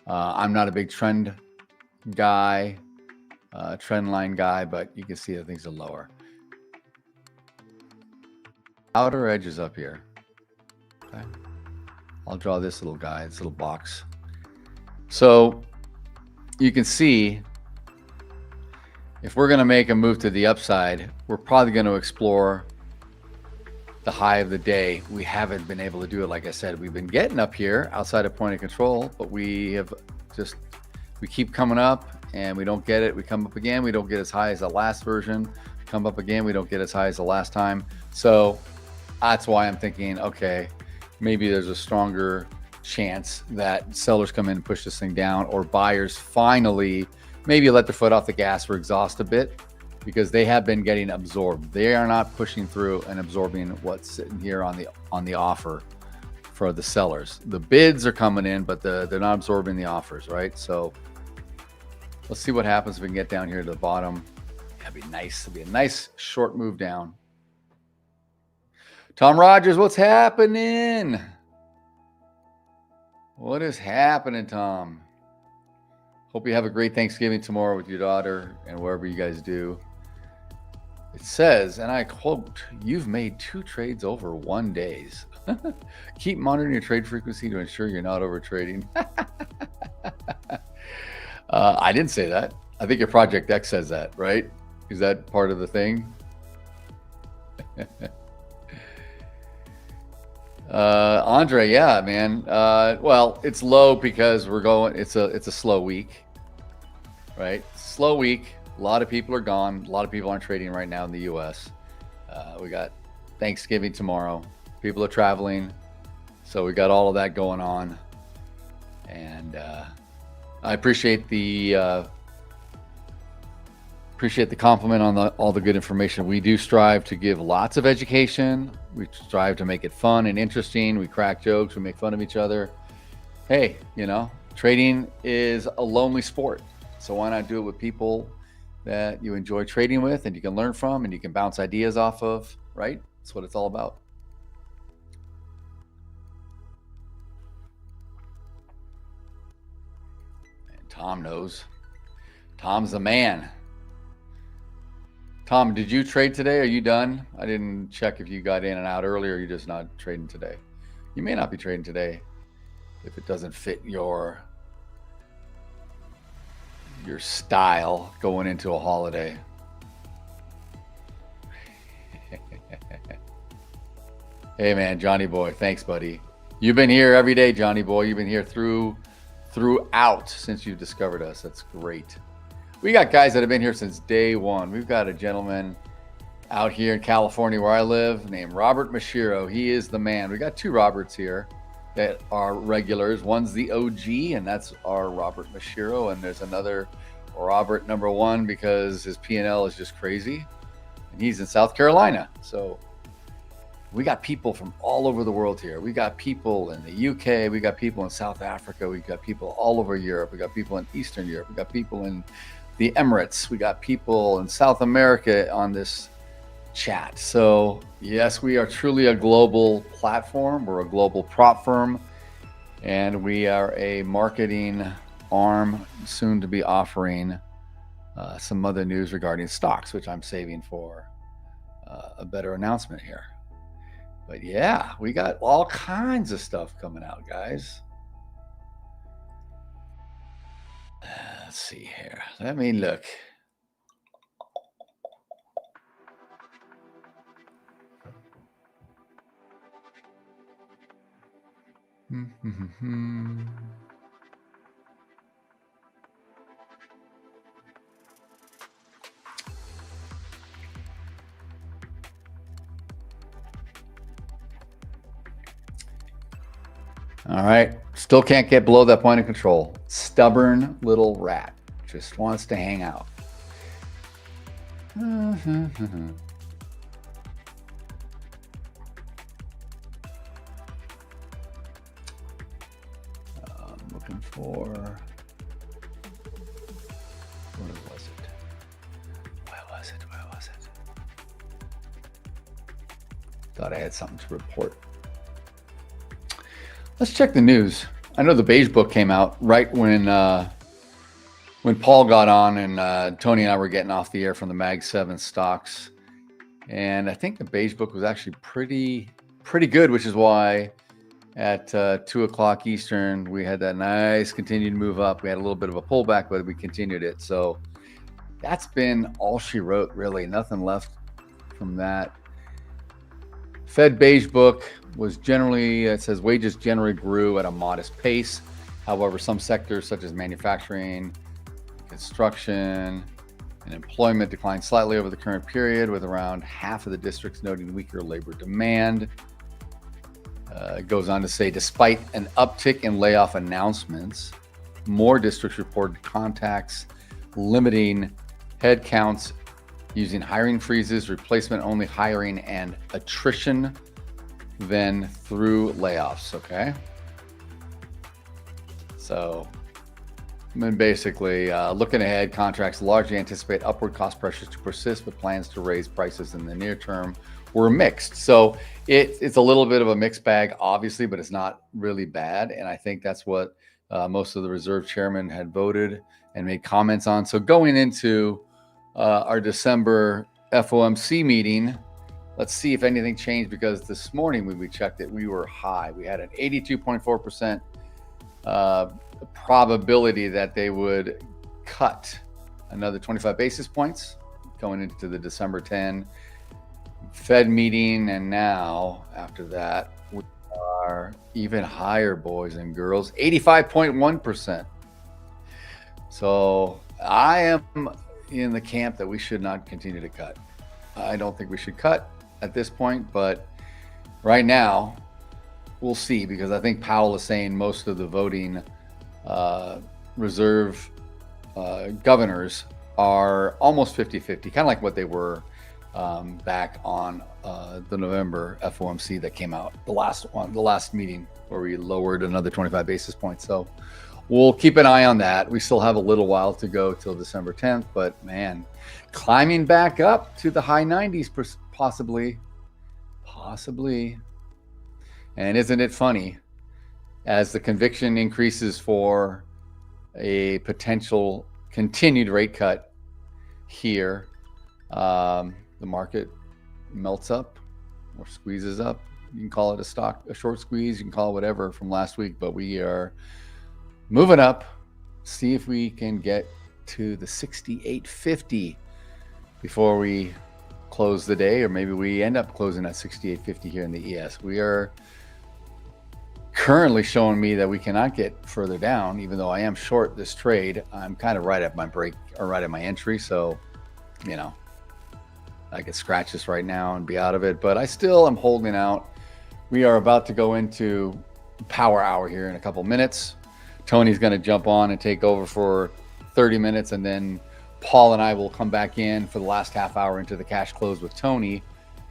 I'm not a big trend guy, trend line guy, but you can see that things are lower. Outer edges up here. Okay. I'll draw this little guy, this little box. So you can see if we're going to make a move to the upside, we're probably going to explore the high of the day. We haven't been able to do it. Like I said, we've been getting up here outside of point of control, but we keep coming up and we don't get it. We come up again. We don't get as high as the last version. Come up again. We don't get as high as the last time. So that's why I'm thinking, okay, maybe there's a stronger chance that sellers come in and push this thing down, or buyers finally maybe let their foot off the gas or exhaust a bit, because they have been getting absorbed. They are not pushing through and absorbing what's sitting here on the offer for the sellers. The bids are coming in, but they're not absorbing the offers, right? So let's see what happens if we can get down here to the bottom. That'd be nice. It'd be a nice short move down. Tom Rogers, what's happening? What is happening, Tom? Hope you have a great Thanksgiving tomorrow with your daughter and wherever you guys do. It says, and I quote, "You've made 2 trades over 1 day. Keep monitoring your trade frequency to ensure you're not over trading." I didn't say that. I think your Project X says that, right? Is that part of the thing? Andre, yeah, man. Well, it's low because it's a slow week, right? Slow week. A lot of people are gone. A lot of people aren't trading right now in the US. We got Thanksgiving tomorrow. People are traveling. So we got all of that going on. And I appreciate the compliment on all the good information. We do strive to give lots of education. We strive to make it fun and interesting. We crack jokes. We make fun of each other. Hey, trading is a lonely sport. So why not do it with people that you enjoy trading with and you can learn from and you can bounce ideas off of, right? That's what it's all about. And Tom knows. Tom's the man. Tom, did you trade today? Are you done? I didn't check if you got in and out earlier. You're just not trading today. You may not be trading today if it doesn't fit your style going into a holiday. Hey man, Johnny boy, thanks buddy. You've been here every day, Johnny boy. You've been here throughout since you've discovered us. That's great. We got guys that have been here since day one. We've got a gentleman out here in California where I live named Robert Mashiro. He is the man. We got 2 Roberts here that are regulars. One's the OG, and that's our Robert Mashiro. And there's another Robert number 1 because his P&L is just crazy. And he's in South Carolina. So we got people from all over the world here. We got people in the UK. We got people in South Africa. We got people all over Europe. We got people in Eastern Europe. We got people in the Emirates. We got people in South America on this chat. So yes, we are truly a global platform. We're a global prop firm, and we are a marketing arm, soon to be offering some other news regarding stocks, which I'm saving for a better announcement here. But yeah, we got all kinds of stuff coming out, guys. Let's see here. Let me look. All right. Still can't get below that point of control. Stubborn little rat. Just wants to hang out. I'm looking for... Where was it? Thought I had something to report. Let's check the news. I know the beige book came out right when Paul got on and Tony and I were getting off the air from the Mag 7 stocks. And I think the beige book was actually pretty good, which is why at 2 o'clock Eastern, we had that nice continued move up. We had a little bit of a pullback, but we continued it. So that's been all she wrote, really. Nothing left from that. Fed Beige Book was generally, it says wages generally grew at a modest pace. However, some sectors such as manufacturing, construction, and employment declined slightly over the current period, with around half of the districts noting weaker labor demand. It goes on to say, despite an uptick in layoff announcements, more districts reported contacts limiting headcounts using hiring freezes, replacement-only hiring, and attrition than through layoffs, okay? So, I mean, basically, looking ahead, contracts largely anticipate upward cost pressures to persist, but plans to raise prices in the near term were mixed. So it's a little bit of a mixed bag, obviously, but it's not really bad. And I think that's what most of the reserve chairmen had voted and made comments on. So going into our December FOMC meeting, let's see if anything changed, because this morning when we checked it, we were high. We had an 82.4% probability that they would cut another 25 basis points going into the December 10 Fed meeting. And now after that, we are even higher, boys and girls, 85.1%. So I am in the camp that we should not continue to cut. I don't think we should cut at this point, but right now we'll see, because I think Powell is saying most of the voting reserve governors are almost 50-50, kind of like what they were back on the November FOMC that came out, the last meeting where we lowered another 25 basis points. So we'll keep an eye on that. We still have a little while to go till December 10th, but man, climbing back up to the high 90s, possibly. And isn't it funny, as the conviction increases for a potential continued rate cut here, the market melts up or squeezes up. You can call it a short squeeze, you can call it whatever from last week, but we are moving up. See if we can get to the 68.50 before we close the day, or maybe we end up closing at 68.50 here in the ES. We are currently showing me that we cannot get further down, even though I am short this trade. I'm kind of right at my break, or right at my entry. So, you know, I could scratch this right now and be out of it, but I still am holding out. We are about to go into power hour here in a couple minutes. Tony's going to jump on and take over for 30 minutes, and then Paul and I will come back in for the last half hour into the cash close with Tony.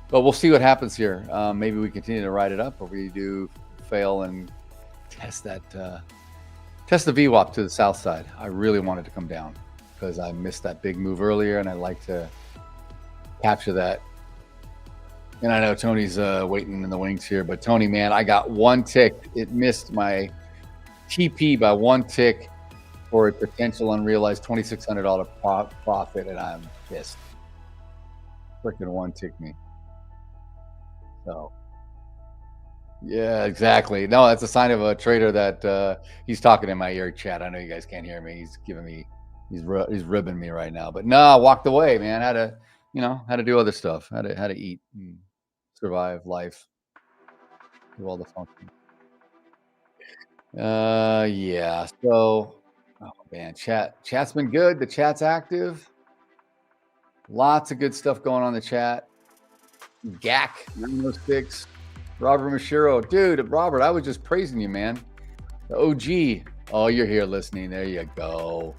But we'll see what happens here. Maybe we continue to ride it up, or we do fail and test the VWAP to the south side. I really wanted to come down because I missed that big move earlier, and I like to capture that. And I know Tony's waiting in the wings here, but Tony, man, I got one tick. It missed my TP by one tick for a potential unrealized $2,600 profit, and I'm pissed. Freaking one tick me. So yeah, exactly. No, that's a sign of a trader that he's talking in my ear chat. I know you guys can't hear me. He's giving me, he's ribbing me right now. But no, I walked away, man. Had to do other stuff. Had to eat and survive life. Do all the functions. Yeah. So, oh man, chat's been good. The chat's active. Lots of good stuff going on in the chat. GAC 906. Robert Mashiro. Dude, Robert, I was just praising you, man. The OG. Oh, you're here listening. There you go.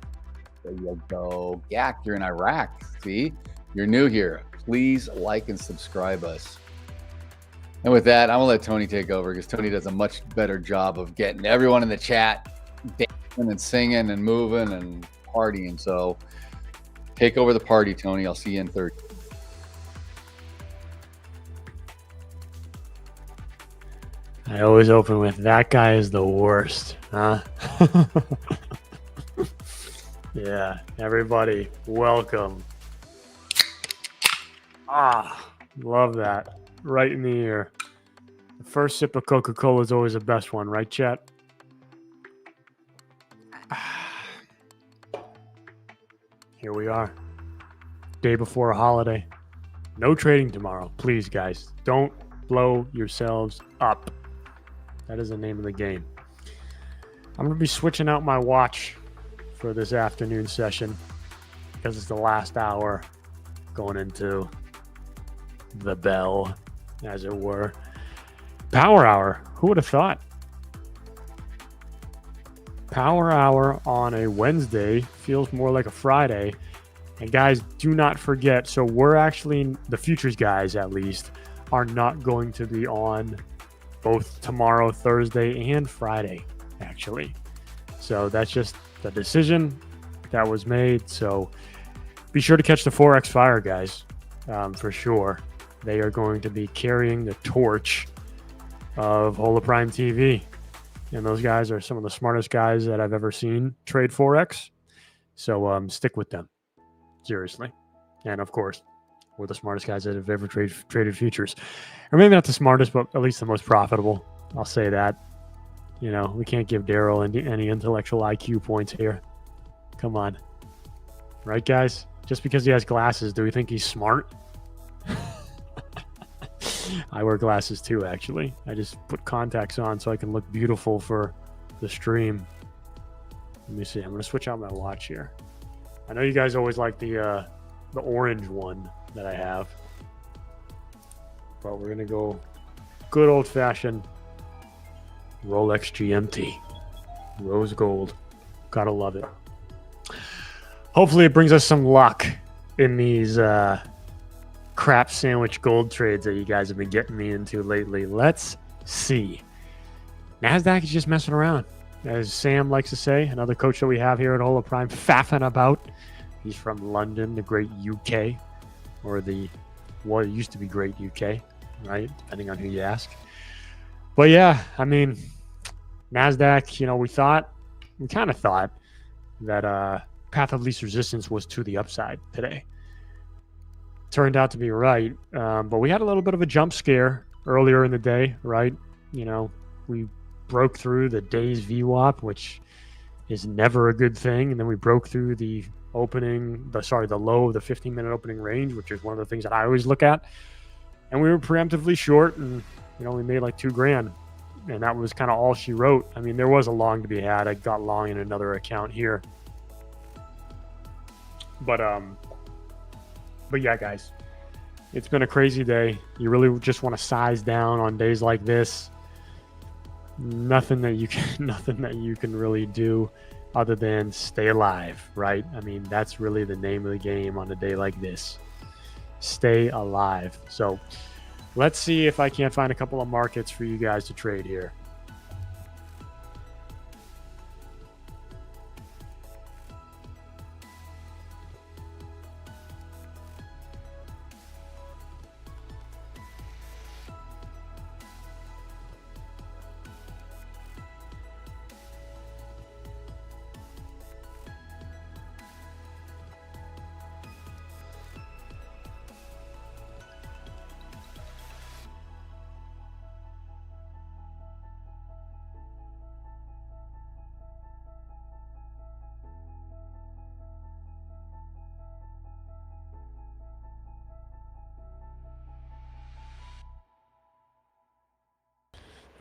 There you go. GAC, you're in Iraq. See? You're new here. Please like and subscribe us. And with that, I'm going to let Tony take over, because Tony does a much better job of getting everyone in the chat dancing and singing and moving and partying. So take over the party, Tony. I'll see you in 30. I always open with, that guy is the worst, huh? Yeah, everybody, welcome. Love that. Right in the ear. The first sip of Coca-Cola is always the best one, right, chat? Here we are. Day before a holiday. No trading tomorrow. Please, guys, don't blow yourselves up. That is the name of the game. I'm going to be switching out my watch for this afternoon session because it's the last hour going into the bell, as it were. Power hour. Who would have thought? Power hour on a Wednesday feels more like a Friday. And guys, do not forget. So we're actually, the futures guys at least, are not going to be on both tomorrow, Thursday, and Friday, actually. So that's just the decision that was made. So be sure to catch the Forex Fire, guys, for sure. They are going to be carrying the torch of Hola Prime TV. And those guys are some of the smartest guys that I've ever seen trade Forex. So stick with them. Seriously. And of course, we're the smartest guys that have ever traded futures. Or maybe not the smartest, but at least the most profitable. I'll say that. You know, we can't give Daryl any intellectual IQ points here. Come on. Right, guys? Just because he has glasses, do we think he's smart? I wear glasses too, actually. I just put contacts on so I can look beautiful for the stream. Let me see. I'm going to switch out my watch here. I know you guys always like the orange one that I have. But we're going to go good old-fashioned Rolex GMT. Rose gold. Gotta love it. Hopefully it brings us some luck in these crap sandwich gold trades that you guys have been getting me into lately. Let's see. NASDAQ is just messing around. As Sam likes to say, another coach that we have here at Hola Prime, faffing about. He's from London, the great UK, or what used to be great UK, right? Depending on who you ask. But yeah, I mean, NASDAQ, you know, we kind of thought that path of least resistance was to the upside today. Turned out to be right, but we had a little bit of a jump scare earlier in the day, right? You know, we broke through the day's VWAP, which is never a good thing, and then we broke through the low of the 15-minute opening range, which is one of the things that I always look at. And we were preemptively short, and you know, we made like $2,000, and that was kind of all she wrote. I mean, there was a long to be had. I got long in another account here, but yeah, guys, it's been a crazy day. You really just want to size down on days like this. Nothing that you can really do other than stay alive, right? I mean, that's really the name of the game on a day like this. Stay alive. So let's see if I can't find a couple of markets for you guys to trade here.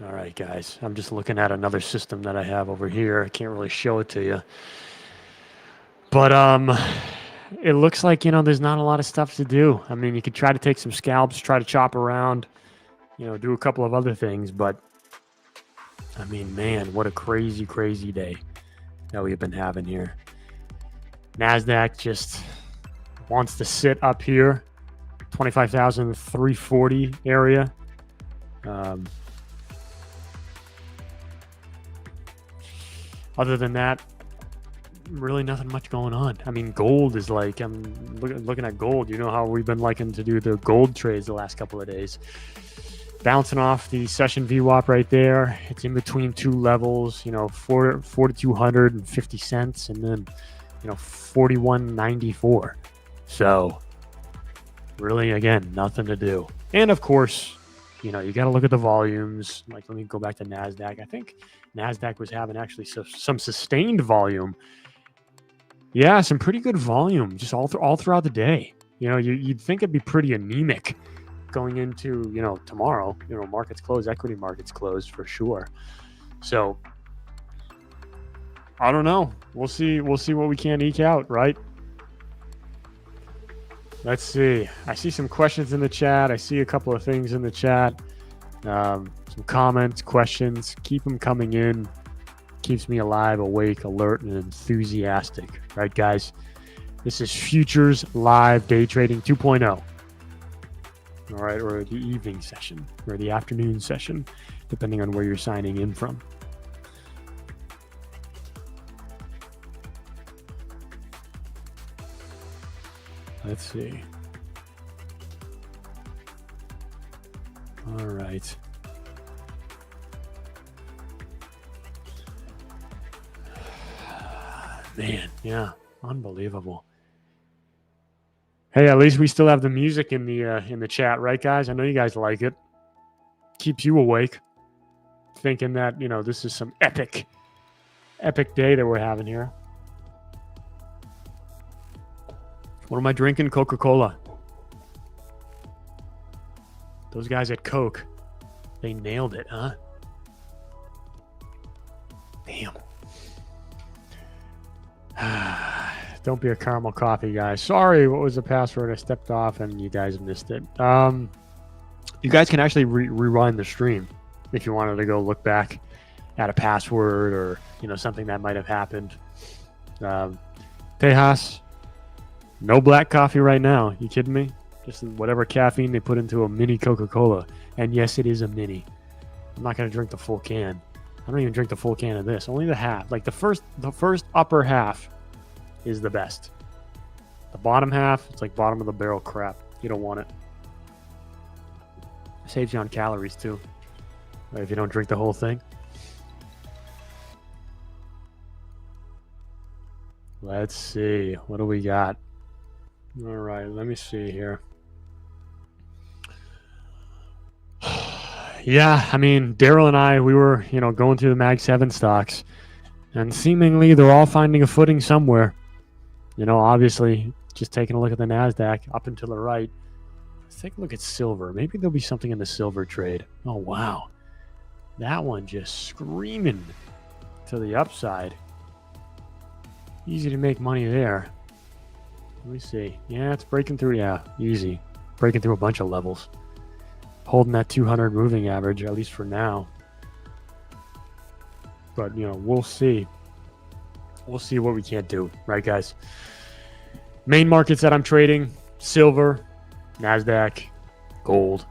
All right, guys, I'm just looking at another system that I have over here. I can't really show it to you. But it looks like, you know, there's not a lot of stuff to do. I mean, you could try to take some scalps, try to chop around, you know, do a couple of other things. But, I mean, man, what a crazy, crazy day that we've been having here. NASDAQ just wants to sit up here, 25,340 area. Other than that, really nothing much going on. I mean, gold is like, I'm looking at gold. You know how we've been liking to do the gold trades the last couple of days. Bouncing off the session VWAP right there. It's in between two levels, you know, 4,250 cents and then, you know, 41.94. So really, again, nothing to do. And of course, you know, you got to look at the volumes. Like, let me go back to NASDAQ. I think NASDAQ was having actually some sustained volume. Yeah, some pretty good volume just all throughout the day. You know, you'd think it'd be pretty anemic going into, tomorrow. Markets close, equity markets close for sure. So I don't know. We'll see what we can eke out, right? Let's see. I see some questions in the chat. I see a couple of things in the chat. Some comments, questions. Keep them coming in. Keeps me alive, awake, alert, and enthusiastic. Right, guys? This is Futures Live Day Trading 2.0. All right, or the evening session, or the afternoon session, depending on where you're signing in from. Let's see. All right. Man, yeah, unbelievable. Hey, at least we still have the music in the chat, right, guys? I know you guys like it. Keeps you awake, thinking that this is some epic day that we're having here. What am I drinking? Coca-Cola. Those guys at Coke, they nailed it, huh? Damn. Don't be a caramel coffee, guys. Sorry, what was the password? I stepped off and you guys missed it. You guys can actually rewind the stream if you wanted to go look back at a password or something that might have happened. Tejas, no black coffee right now. You kidding me? Just whatever caffeine they put into a mini Coca-Cola. And yes, it is a mini. I'm not going to drink the full can. I don't even drink the full can of this. Only the half. Like the first upper half is the best. The bottom half, it's like bottom of the barrel crap. You don't want it. It saves you on calories too. If you don't drink the whole thing. Let's see. What do we got? All right, let me see here. Yeah, I mean, Daryl and I, we were, going through the Mag 7 stocks, and seemingly they're all finding a footing somewhere. Obviously, just taking a look at the NASDAQ up and to the right. Let's take a look at silver. Maybe there'll be something in the silver trade. Oh, wow. That one just screaming to the upside. Easy to make money there. Let me see. Yeah, it's breaking through. Yeah, easy. Breaking through a bunch of levels. Holding that 200 moving average, at least for now. But, we'll see. We'll see what we can't do. Right, guys? Main markets that I'm trading, silver, NASDAQ, gold,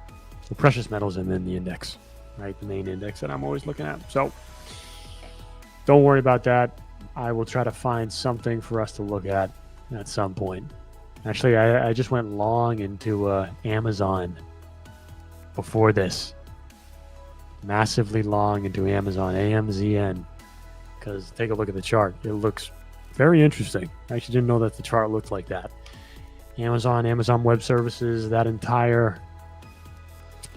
the precious metals, and then the index. Right, the main index that I'm always looking at. So, don't worry about that. I will try to find something for us to look at some point. Actually, I just went long into Amazon before this. Massively long into Amazon, AMZN. Because take a look at the chart. It looks very interesting. I actually didn't know that the chart looked like that. Amazon Web Services, that entire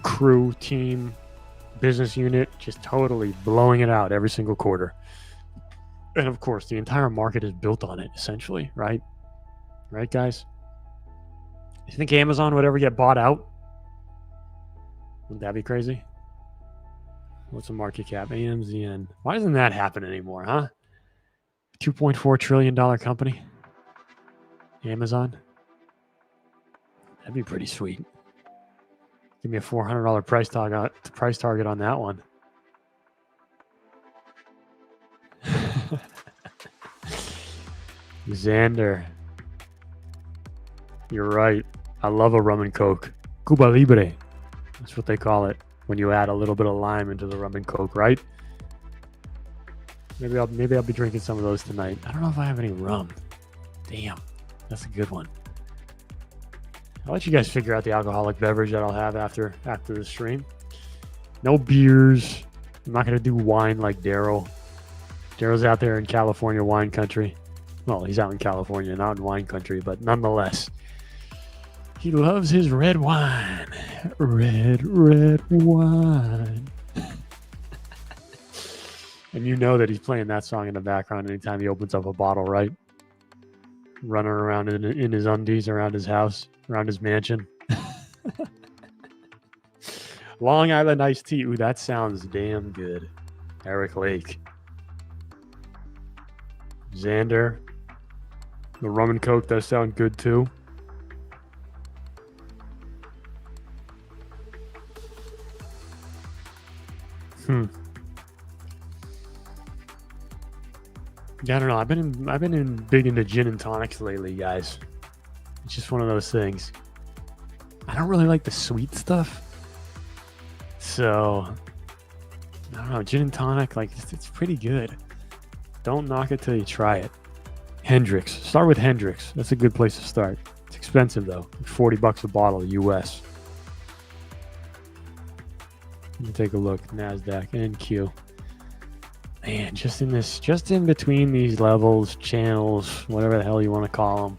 crew, team, business unit, just totally blowing it out every single quarter. And of course, the entire market is built on it, essentially, right? Right, guys? You think Amazon would ever get bought out? Wouldn't that be crazy? What's the market cap? AMZN. Why doesn't that happen anymore, huh? $2.4 trillion company. Amazon. That'd be pretty sweet. Give me a $400 price target on that one. Xander. You're right. I love a rum and coke. Cuba Libre. That's what they call it when you add a little bit of lime into the rum and coke, right? Maybe I'll be drinking some of those tonight. I don't know if I have any rum. Damn, that's a good one. I'll let you guys figure out the alcoholic beverage that I'll have after the stream. No beers. I'm not gonna do wine like Daryl. Daryl's out there in California wine country. Well, he's out in California, not in wine country, but nonetheless. He loves his red wine. Red wine. And you know that he's playing that song in the background anytime he opens up a bottle, right? Running around in his undies around his house, around his mansion. Long Island iced tea. Ooh, that sounds damn good. Eric Lake. Xander. The rum and coke does sound good too. Yeah, I don't know. I've been big into gin and tonics lately, guys. It's just one of those things. I don't really like the sweet stuff. So, I don't know. Gin and tonic, like, it's pretty good. Don't knock it till you try it. Hendrix. Start with Hendrix. That's a good place to start. It's expensive, though. $40 a bottle, US. Let me take a look. NASDAQ, NQ. Man, just in between these levels, channels, whatever the hell you want to call them.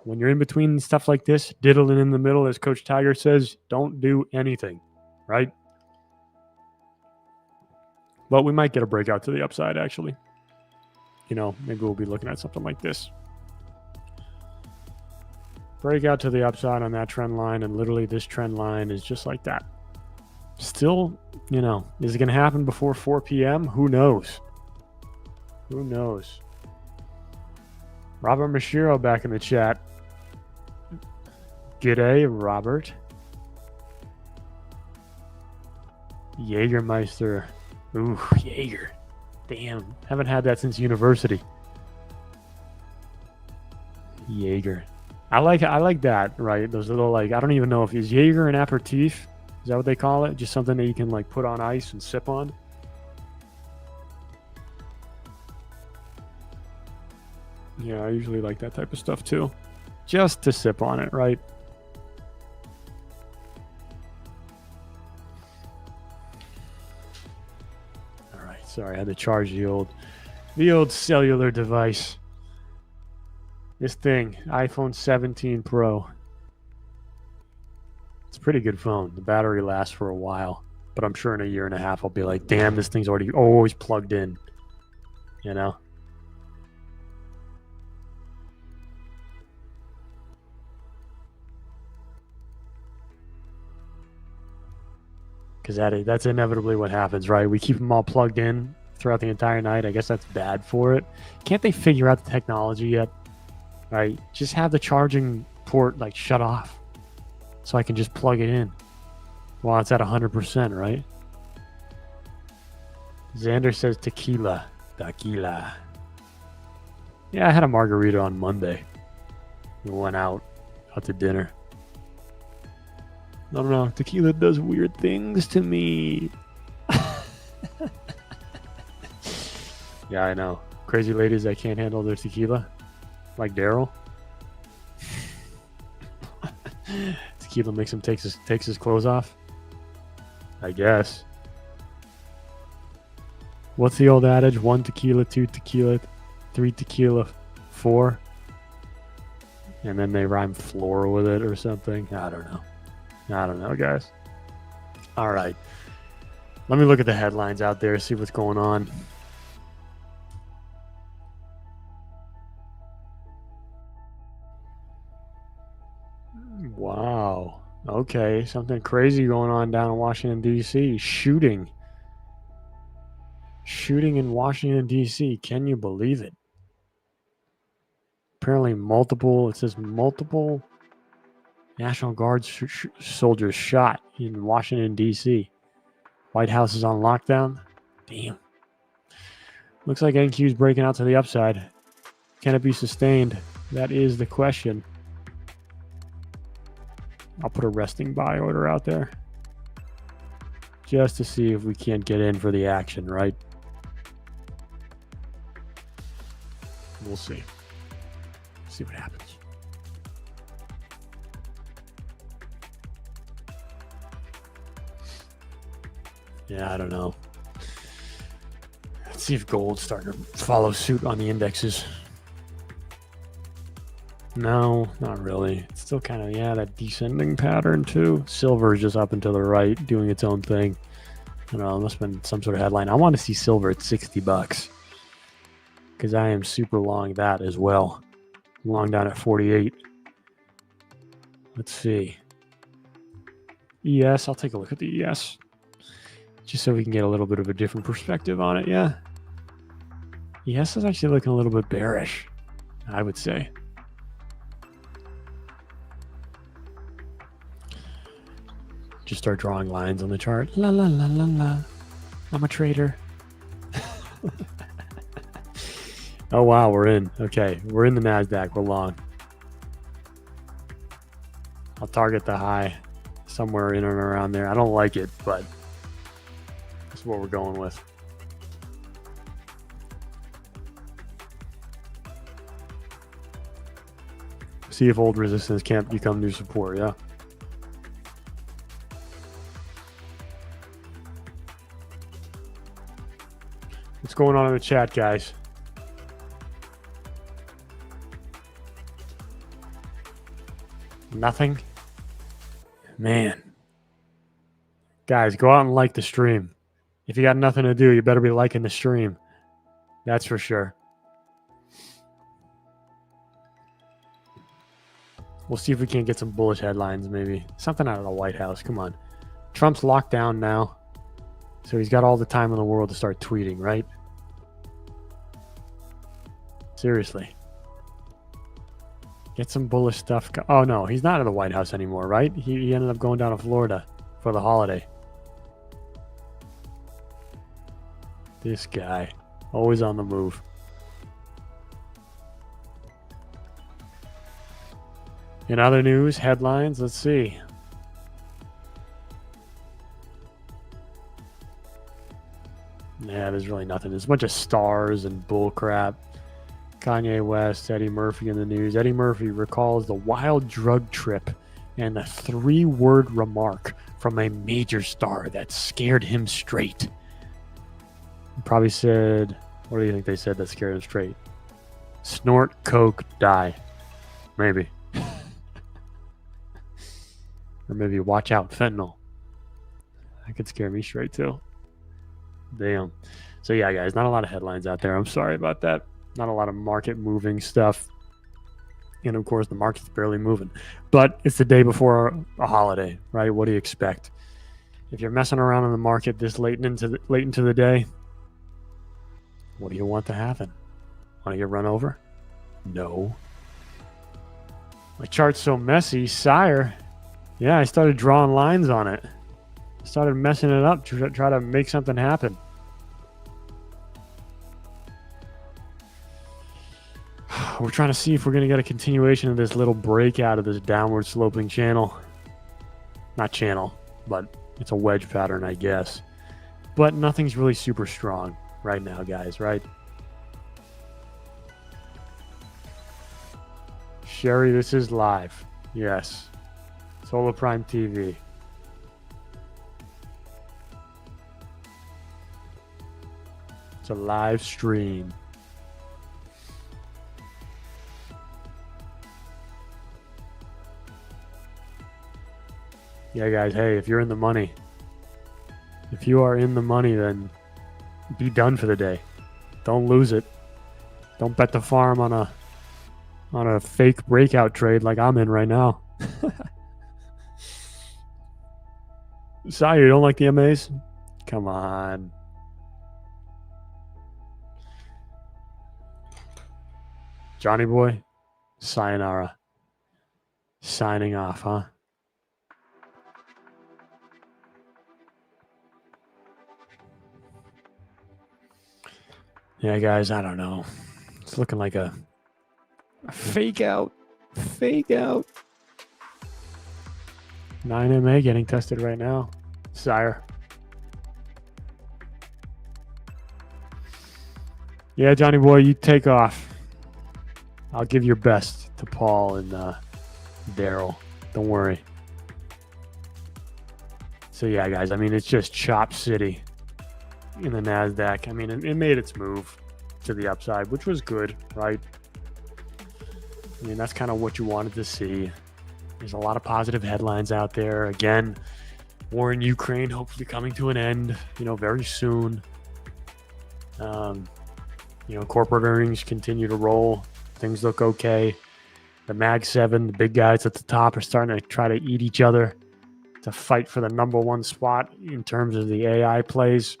When you're in between stuff like this, diddling in the middle, as Coach Tiger says, don't do anything, right? But we might get a breakout to the upside, actually. You know, maybe we'll be looking at something like this. Breakout to the upside on that trend line, and literally this trend line is just like that. Still, you know, is it going to happen before 4 p.m.? Who knows? Who knows? Robert Mashiro back in the chat. G'day, Robert. Jägermeister. Ooh, Jaeger. Damn, haven't had that since university. Jaeger. I like that, right? Those little, like, I don't even know if is Jaeger an aperitif. Is that what they call it? Just something that you can, like, put on ice and sip on? Yeah, I usually like that type of stuff too. Just to sip on it, right? All right, sorry, I had to charge the old cellular device. This thing, iPhone 17 Pro. It's a pretty good phone. The battery lasts for a while, but I'm sure in a year and a half I'll be like, damn, this thing's already always plugged in, you know? Because that's inevitably what happens, right? We keep them all plugged in throughout the entire night. I guess that's bad for it. Can't they figure out the technology yet? Right? Just have the charging port, like, shut off so I can just plug it in while it's at 100%, right? Xander says tequila. Tequila. Yeah, I had a margarita on Monday. We went out to dinner. I don't know. Tequila does weird things to me. Yeah, I know. Crazy ladies that can't handle their tequila. Like Daryl. Tequila makes him takes his clothes off. I guess. What's the old adage? 1 tequila, 2 tequila, 3 tequila, 4. And then they rhyme floor with it or something. I don't know, guys. All right. Let me look at the headlines out there, see what's going on. Wow. Okay. Something crazy going on down in Washington, D.C. Shooting in Washington, D.C. Can you believe it? Apparently it says multiple National Guard soldiers shot in Washington, D.C. White House is on lockdown. Damn. Looks like NQ is breaking out to the upside. Can it be sustained? That is the question. I'll put a resting buy order out there just to see if we can't get in for the action, right? We'll see. See what happens. Yeah, I don't know. Let's see if gold's starting to follow suit on the indexes. No, not really. It's still kind of, that descending pattern too. Silver is just up and to the right, doing its own thing. I don't know, it must have been some sort of headline. I want to see silver at $60 because I am super long that as well. Long down at 48. Let's see. ES. I'll take a look at the ES just so we can get a little bit of a different perspective on it. Yeah. ES is actually looking a little bit bearish, I would say. Just start drawing lines on the chart. La la la la la. I'm a trader. Oh wow, we're in. Okay, we're in the NASDAQ. We're long. I'll target the high somewhere in and around there. I don't like it, but that's what we're going with. See if old resistance can't become new support. Yeah. What's going on in the chat, guys? Nothing? Man. Guys, go out and like the stream. If you got nothing to do, you better be liking the stream. That's for sure. We'll see if we can't get some bullish headlines, maybe. Something out of the White House. Come on. Trump's locked down now. So he's got all the time in the world to start tweeting, right? Seriously. Get some bullish stuff. Oh, no. He's not in the White House anymore, right? He ended up going down to Florida for the holiday. This guy. Always on the move. In other news, headlines, let's see. Yeah, there's really nothing. There's a bunch of stars and bull crap. Kanye West, Eddie Murphy in the news. Eddie Murphy recalls the wild drug trip and the 3-word remark from a major star that scared him straight. He probably said, what do you think they said that scared him straight? Snort, coke, die. Maybe. Or maybe watch out, fentanyl. That could scare me straight too. Damn. So yeah, guys, not a lot of headlines out there. I'm sorry about that. Not a lot of market moving stuff. And of course, the market's barely moving. But it's the day before a holiday, right? What do you expect? If you're messing around in the market this late into the day, what do you want to happen? Want to get run over? No. My chart's so messy, sire. Yeah, I started drawing lines on it. I started messing it up to try to make something happen. We're trying to see if we're going to get a continuation of this little breakout of this downward sloping channel. Not channel, but it's a wedge pattern, I guess. But nothing's really super strong right now, guys, right? Sherry, this is live. Yes. Solar Prime TV. It's a live stream. Yeah, guys, hey, if you're in the money, if you are in the money, then be done for the day. Don't lose it. Don't bet the farm on a fake breakout trade like I'm in right now. Sire, you don't like the MAs? Come on. Johnny boy, sayonara. Signing off, huh? Yeah, guys, I don't know. It's looking like a fake out. Fake out. 9MA getting tested right now. Sire. Yeah, Johnny boy, you take off. I'll give your best to Paul and Daryl. Don't worry. So yeah, guys, I mean, it's just Chop City in the NASDAQ. I mean, it made its move to the upside, which was good, right? I mean, that's kind of what you wanted to see. There's a lot of positive headlines out there. Again, war in Ukraine hopefully coming to an end, very soon. Corporate earnings continue to roll. Things look okay. The Mag 7, the big guys at the top, are starting to try to eat each other to fight for the number one spot in terms of the AI plays.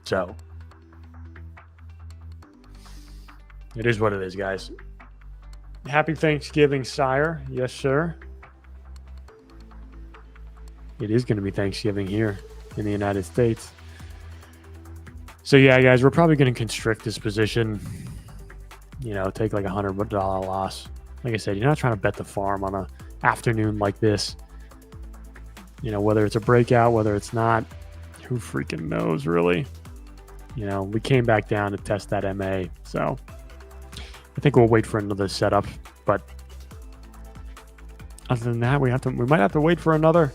So it is what it is, guys. Happy Thanksgiving, sire. Yes, sir. It is going to be Thanksgiving here in the United States. So yeah, guys, we're probably going to constrict this position. You know, take like $100 loss. Like I said, you're not trying to bet the farm on a afternoon like this. You know, whether it's a breakout, whether it's not, who freaking knows, really. You know, we came back down to test that MA, so I think we'll wait for another setup. But other than that, we might have to wait for another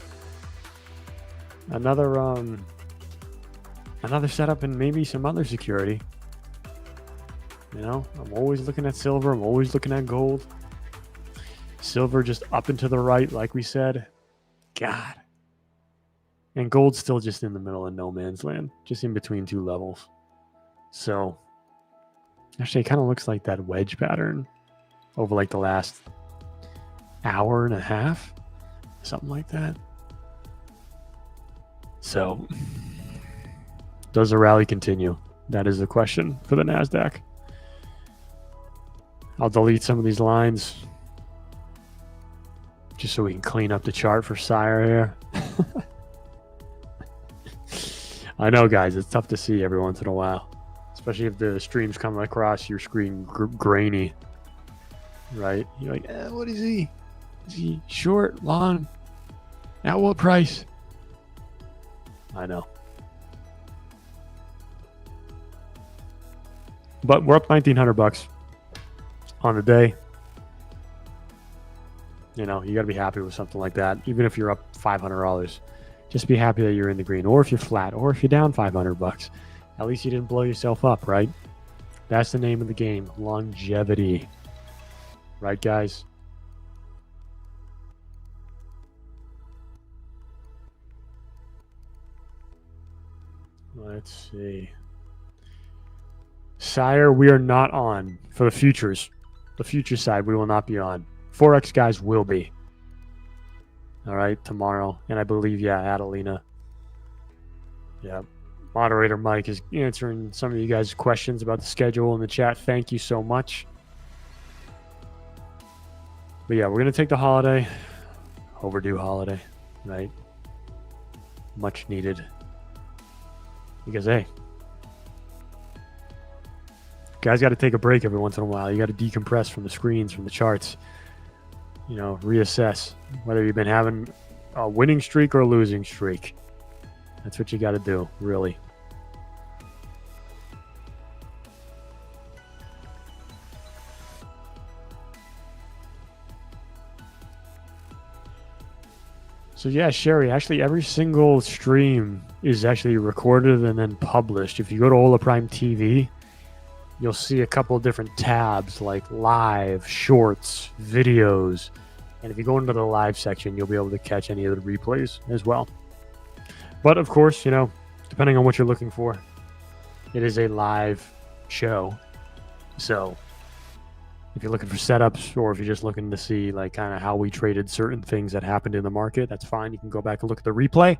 setup and maybe some other security. You know, I'm always looking at silver. I'm always looking at gold. Silver just up and to the right, like we said. God. And gold's still just in the middle of no man's land, just in between two levels. So, actually, it kind of looks like that wedge pattern over like the last hour and a half, something like that. So, does the rally continue? That is the question for the NASDAQ. I'll delete some of these lines just so we can clean up the chart for Sire here. I know, guys, it's tough to see every once in a while, especially if the stream's coming across your screen grainy, right? You're like, what is he? Is he short, long? At what price? I know. But we're up $1,900 on the day. You know, you got to be happy with something like that. Even if you're up $500, just be happy that you're in the green. Or if you're flat, or if you're down $500, at least you didn't blow yourself up, right? That's the name of the game. Longevity. Right, guys? Let's see. Sire, we are not on for the futures. The future side, we will not be on. Forex guys will be. All right, tomorrow. And I believe, yeah, Adelina. Yeah. Moderator Mike is answering some of you guys' questions about the schedule in the chat. Thank you so much. But yeah, we're going to take the holiday. Overdue holiday, right? Much needed. Because, hey, guys got to take a break every once in a while. You got to decompress from the screens, from the charts. You know, reassess whether you've been having a winning streak or a losing streak. That's what you got to do, really. So yeah, Sherry, actually every single stream is actually recorded and then published. If you go to Ola Prime TV, you'll see a couple of different tabs like live, shorts, videos. And if you go into the live section, you'll be able to catch any of the replays as well. But of course, you know, depending on what you're looking for, it is a live show. So if you're looking for setups, or if you're just looking to see like kind of how we traded certain things that happened in the market, that's fine. You can go back and look at the replay.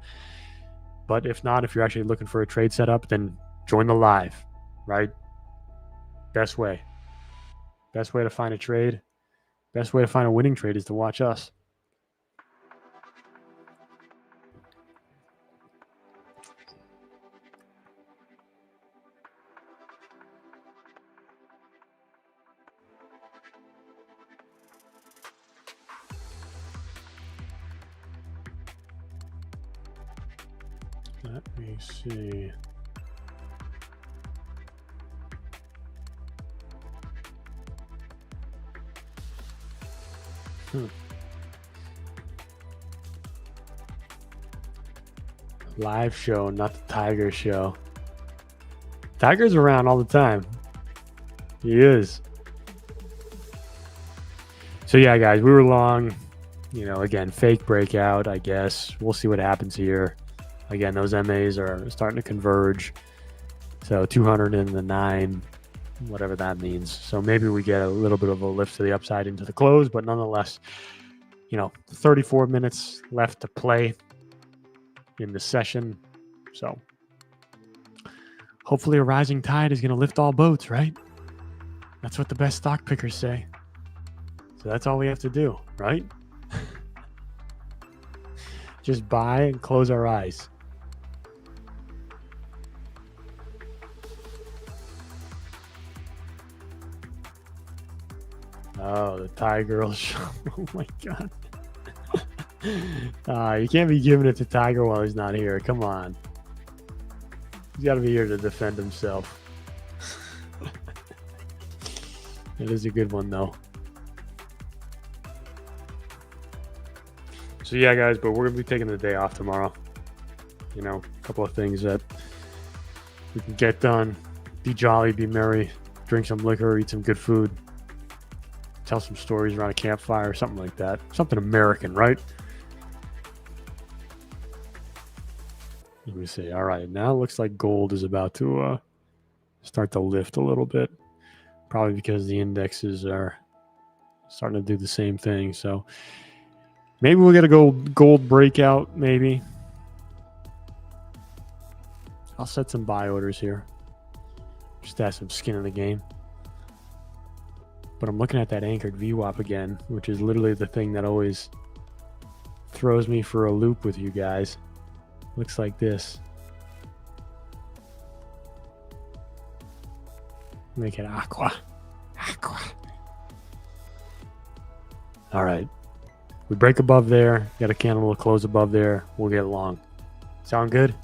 But if not, if you're actually looking for a trade setup, then join the live, right? Best way to find a trade, best way to find a winning trade is to watch us. Let me see. Live show, not the Tiger show. Tiger's around all the time. He is. So yeah, guys, we were long. You know, again, fake breakout, I guess. We'll see what happens here. Again, those MAs are starting to converge. So 209, whatever that means. So maybe we get a little bit of a lift to the upside into the close, but nonetheless, 34 minutes left to play in the session. So hopefully a rising tide is going to lift all boats, right? That's what the best stock pickers say. So that's all we have to do, right? Just buy and close our eyes. Oh, the Thai girl show. Oh my God. You can't be giving it to Tiger while he's not here. Come on. He's got to be here to defend himself. It is a good one, though. So, yeah, guys, but we're going to be taking the day off tomorrow. A couple of things that we can get done. Be jolly, be merry, drink some liquor, eat some good food. Tell some stories around a campfire, something like that. Something American, right? Let me see. All right, now it looks like gold is about to start to lift a little bit. Probably because the indexes are starting to do the same thing. So maybe we'll get a gold breakout, maybe. I'll set some buy orders here. Just to have some skin in the game. But I'm looking at that anchored VWAP again, which is literally the thing that always throws me for a loop with you guys. Looks like this. Make it aqua. Aqua. All right. We break above there. Got a candle to close above there. We'll get long. Sound good?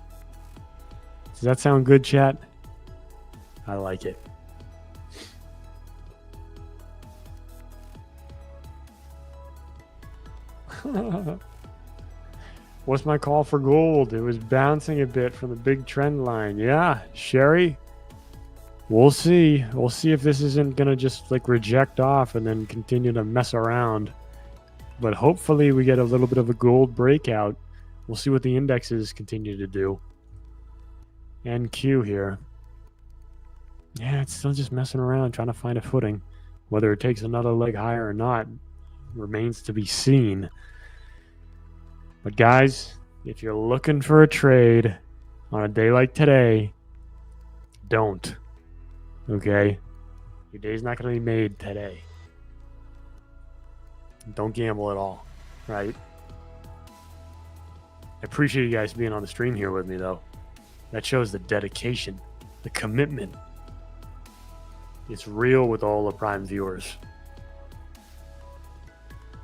Does that sound good, chat? I like it. What's my call for gold? It was bouncing a bit from the big trend line. Yeah, Sherry. We'll see. We'll see if this isn't going to just reject off and then continue to mess around. But hopefully we get a little bit of a gold breakout. We'll see what the indexes continue to do. NQ here. Yeah, it's still just messing around, trying to find a footing. Whether it takes another leg higher or not remains to be seen. But guys, if you're looking for a trade on a day like today, don't. Okay? Your day's not going to be made today. Don't gamble at all, right? I appreciate you guys being on the stream here with me, though. That shows the dedication, the commitment. It's real with all the Prime viewers.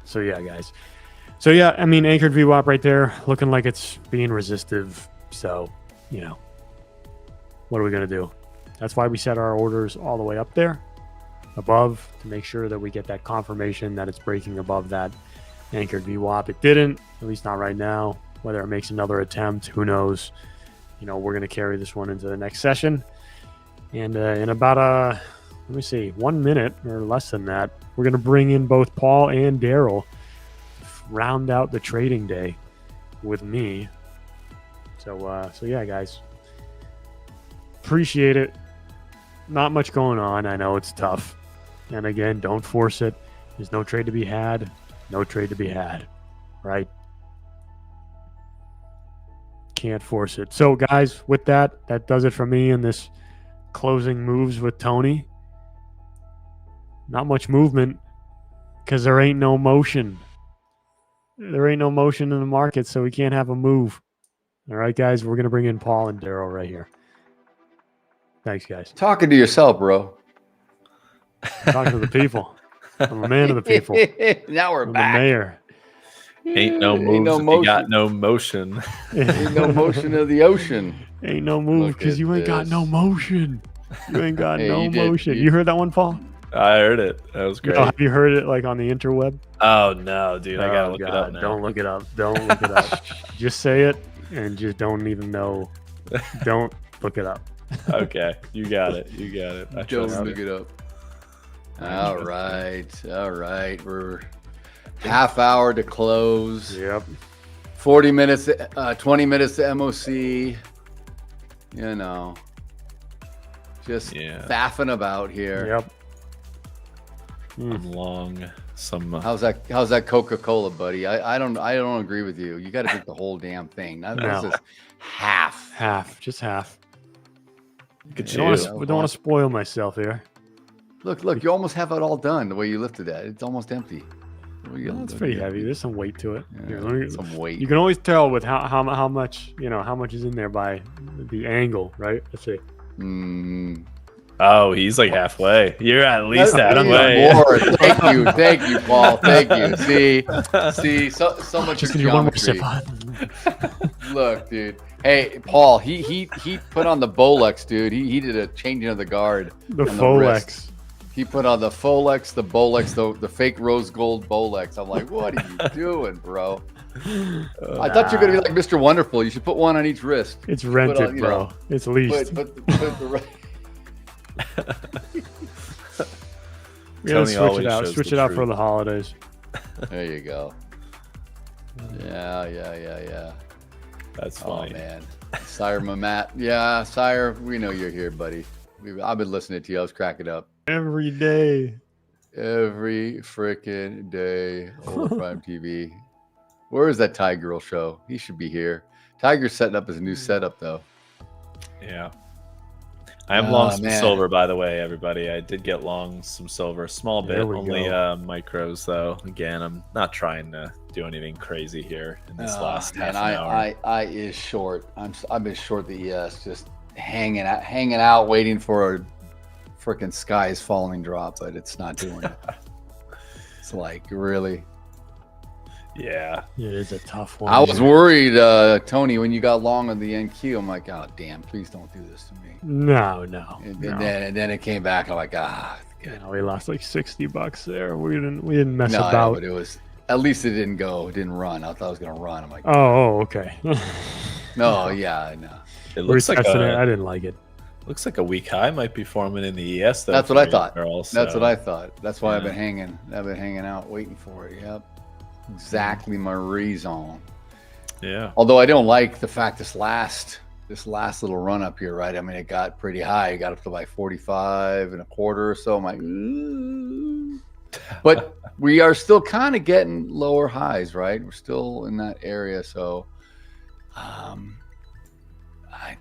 So, yeah, guys. So, yeah, I mean, anchored VWAP right there, looking like it's being resistive. So, what are we going to do? That's why we set our orders all the way up there, above, to make sure that we get that confirmation that it's breaking above that anchored VWAP. It didn't, at least not right now. Whether it makes another attempt, who knows? We're going to carry this one into the next session. And in about, 1 minute or less than that, we're going to bring in both Paul and Daryl, round out the trading day with me. So yeah, guys, appreciate it. Not much going on. I know it's tough. And again, don't force it. There's no trade to be had. No trade to be had. Right? Can't force it. So, guys, with that does it for me in this closing moves with Tony. Not much movement because there ain't no motion. There ain't no motion in the market, so we can't have a move. All right, guys, we're going to bring in Paul and Daryl right here. Thanks, guys. Talking to yourself, bro. Talking to the people. I'm a man of the people. Now we're I'm back. the mayor. Ain't no moves if you got no motion. Ain't no motion of the ocean. Ain't no move because you ain't got no motion. You ain't got no motion. You heard that one, Paul? I heard it. That was great. Oh, have you heard it on the interweb? Oh, no, dude. I got to look it up now. Don't look it up. Don't look it up. Just say it and just don't even know. Don't look it up. Okay. You got it. You got it. Don't look it up. All right. We're half hour to close. Yep. 40 minutes, 20 minutes to MOC. just Yeah. faffing about here. Yep. I'm long some. How's that Coca-Cola, buddy? I don't agree with you. You got to drink the whole damn thing. Not No. just half. Half, just half. Look at I don't you. want to spoil myself here. Look, you almost have it all done the way you lifted that. It's almost empty. It's pretty heavy. There's some weight to it. Yeah, Here, let me- some weight. You can always tell with how much how much is in there by the angle, right? Let's see. Oh, he's like halfway. You're at least That's halfway. more. Thank you, Paul. Thank you. See, so much Just of gonna do one more geometry. sip. Look, dude. Hey, Paul. He put on the Bolex, dude. He did a changing of the guard. The on Forex. wrist. He put on the Forex, the Bolex, the fake rose gold Bolex. I'm like, what are you doing, bro? I thought you were gonna be like Mr. Wonderful. You should put one on each wrist. It's rented, on, bro. It's leased. Put the right. We gotta Tony always shows switch the it out truth. for the holidays. There you go. Yeah. That's Oh funny. man, Sire Mamat. Yeah, Sire, we know you're here, buddy. I've been listening to you. I was cracking up Every day. every freaking day. Old Prime TV. Where is that Ty Girl show? He should be here. Tiger's setting up his new setup though. Yeah. I am long some man. silver, by the way, everybody. I did get long some silver, small bit, There we only go. micros though. Again, I'm not trying to do anything crazy here in this last half man, an hour. I is short. I've been short the ES, just hanging out, waiting for a freaking sky is falling drop, but it's not doing it. It's like really. Yeah. It is a tough one. I was worried, Tony, when you got long on the NQ. I'm like, oh damn, please don't do this to me. No. And then it came back. I'm like, good. Yeah, we lost like $60 there. We didn't mess No, I know, about. but it was at least it didn't run. I thought it was gonna run. I'm like, Oh, okay. no, yeah, I know. It We're looks like testing it. I a didn't like it. week high might be forming in the ES though. That's what for I you thought. girls, That's so- what I thought. That's why I've Yeah. been hanging out, waiting for it. Yep, exactly my reason. Yeah. Although I don't like the fact this last little run up here, right? I mean, it got pretty high. It got up to like 45 and a quarter or so. I'm like, ooh. But we are still kind of getting lower highs, right? We're still in that area. So I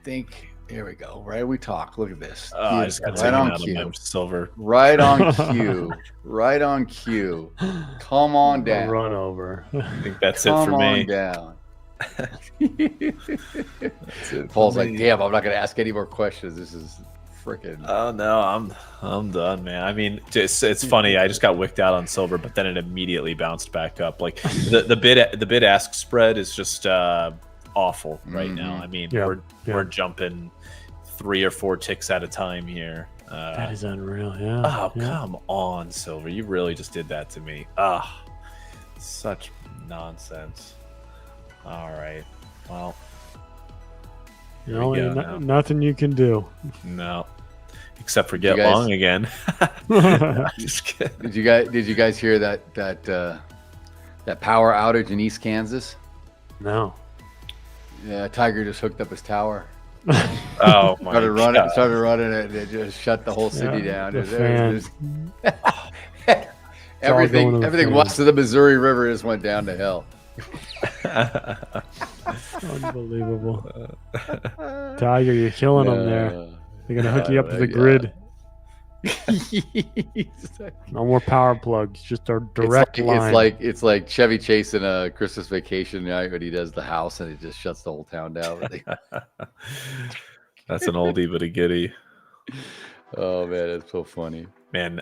think here we go. Right? We talk. Look at this. Oh, I just got right taken on out of my cue. silver. Right on cue. Right on cue. Come on A down. run over. I think that's Come it for on me. down. That's it for Paul's like, me. damn, I'm not going to ask any more questions. This is freaking. Oh no, I'm done, man. I mean, it's funny. I just got wicked out on silver, but then it immediately bounced back up. Like the bid ask spread is just awful right now. I mean, Yeah, we're jumping 3 or 4 ticks at a time here. That is unreal. Yeah. Oh yeah. come on, silver! You really just did that to me. Ah, such nonsense. All right, well, You Here know, we go ain't now. nothing you can do. no, except for get guys- long again. I'm just kidding. Did you guys hear that power outage in East Kansas? No. Yeah, Tiger just hooked up his tower. Oh my Started god! running it. It just shut the whole city Yeah, down. the There's- fan. all going to the everything fan. west of the Missouri River just went down to hell. Unbelievable. Tiger, you're killing them there. They're gonna hook you up to the yeah. grid. It's No more power plugs. Just a direct line. it's like Chevy Chase in a Christmas Vacation, right? When he does the house and it just shuts the whole town down. That's an oldie but a goodie. Oh man, it's so funny. Man,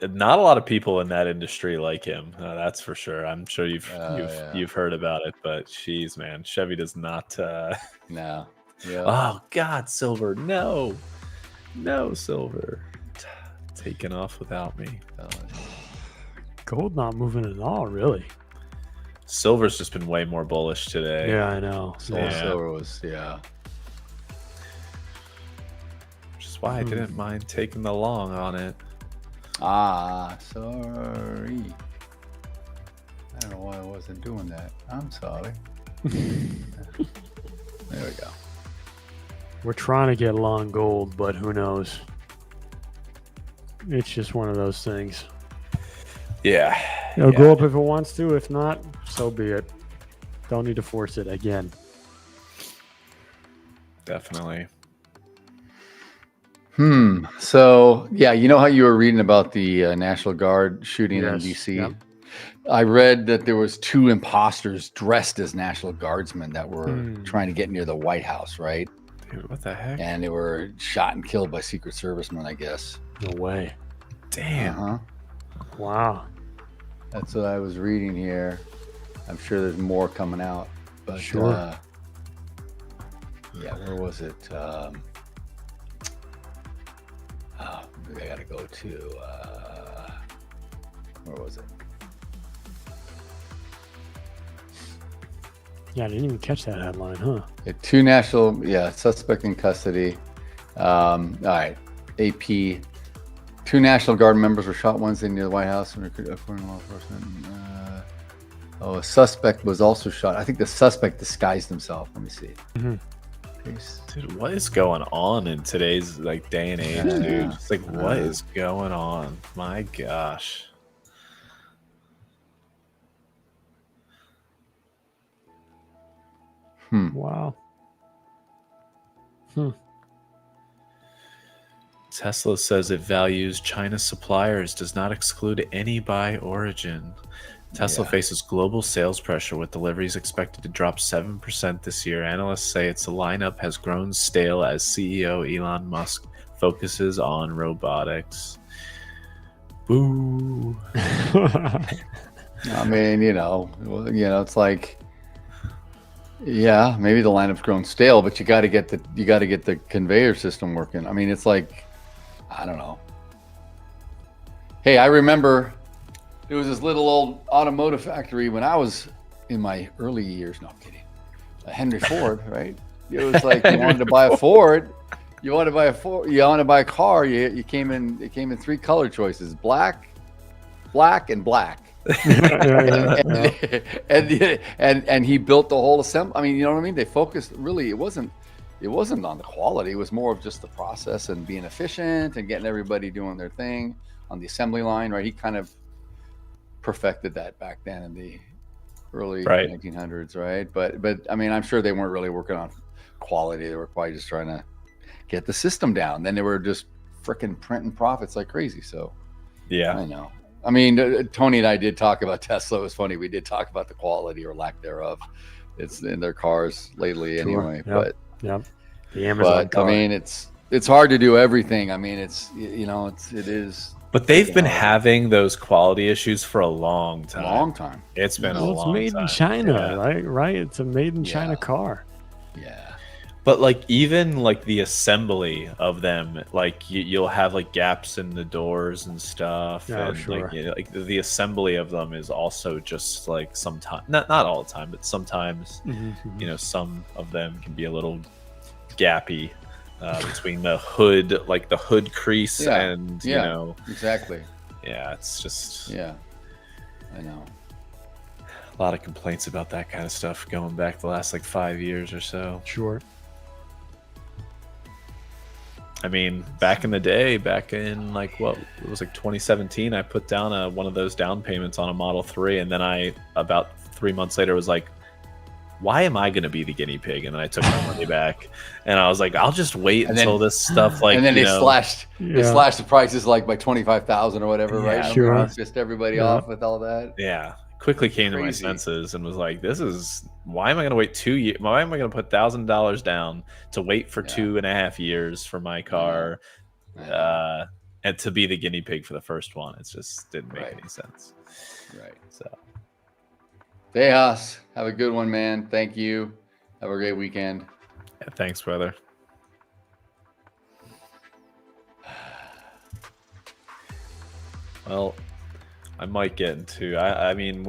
not a lot of people in that industry like him. That's for sure. I'm sure you've yeah. you've heard about it, but geez, man, Chevy does not. No. Yeah. Oh God, silver, no, silver, taken off without me. Gold not moving at all, really. Silver's just been way more bullish today. Yeah, I know. Yeah. Silver was, yeah. Which is why I didn't mind taking the long on it. Sorry. I don't know why I wasn't doing that. I'm sorry. There we go. We're trying to get long gold, but who knows? It's just one of those things. Yeah. It'll go up if it wants to. If not, so be it. Don't need to force it again. Definitely. So, yeah, you know how you were reading about the National Guard shooting in Yes, D.C.? yep. I read that there was 2 imposters dressed as National Guardsmen that were trying to get near the White House, right? Dude, what the heck? And they were shot and killed by Secret Servicemen, I guess. No way. Damn. Wow. That's what I was reading here. I'm sure there's more coming out. But, Sure. yeah, where was it? I got to go to, where was it? Yeah, I didn't even catch that headline, huh? 2 national, suspect in custody. All right, AP. 2 National Guard members were shot Wednesday near the White House, according to law enforcement. A suspect was also shot. I think the suspect disguised himself. Let me see. Dude, what is going on in today's day and age, dude? It's like, what is going on? My gosh. Wow. Tesla says it values China's suppliers, does not exclude any by origin. Tesla faces global sales pressure with deliveries expected to drop 7% this year. Analysts say its lineup has grown stale as CEO Elon Musk focuses on robotics. Boo. I mean, it's like, yeah, maybe the lineup's grown stale, but you got to get the conveyor system working. I mean, it's like, I don't know. Hey, I remember there was this little old automotive factory when I was in my early years. No, I'm kidding. Henry Ford, right? It was like you wanted to buy a Ford. You want to buy a car. You came in. It came in 3 color choices: black, and black. And he built the whole assembly. I mean, you know what I mean? They focused really. It wasn't on the quality. It was more of just the process and being efficient and getting everybody doing their thing on the assembly line, right? He kind of perfected that back then in the early 1900s, right? But I mean, I'm sure they weren't really working on quality. They were probably just trying to get the system down. Then they were just freaking printing profits like crazy. So yeah, I know. I mean, Tony and I did talk about Tesla. It was funny. We did talk about the quality or lack thereof. It's in their cars lately, anyway. Yep. The Amazon but car. I mean, it's hard to do everything. I mean, it is. But they've been having those quality issues for a long time. It's been a long time. It's made in China, right? It's a made in China car. Yeah. But even the assembly of them, you'll have gaps in the doors and stuff. Oh, and sure. the assembly of them is also just sometimes, not all the time, but sometimes, some of them can be a little gappy. Between the hood, the hood crease and, exactly. Yeah, it's just... Yeah, I know. A lot of complaints about that kind of stuff going back the last 5 years or so. Sure. I mean, back in the day, back in it was 2017, I put down one of those down payments on a Model 3, and then about 3 months later was like, why am I going to be the guinea pig? And then I took my money back, and I was like, I'll just wait until this stuff and then they slashed the prices by 25,000 or whatever, right? Sure. Just everybody off with all that. Yeah, quickly came to my senses and was like, why am I going to wait 2 years? Why am I going to put $1,000 down to wait for 2.5 years for my car, and to be the guinea pig for the first one? It just didn't make any sense. Right. So. Tejas, have a good one, man. Thank you. Have a great weekend. Yeah, thanks, brother. Well, I might get into. I mean,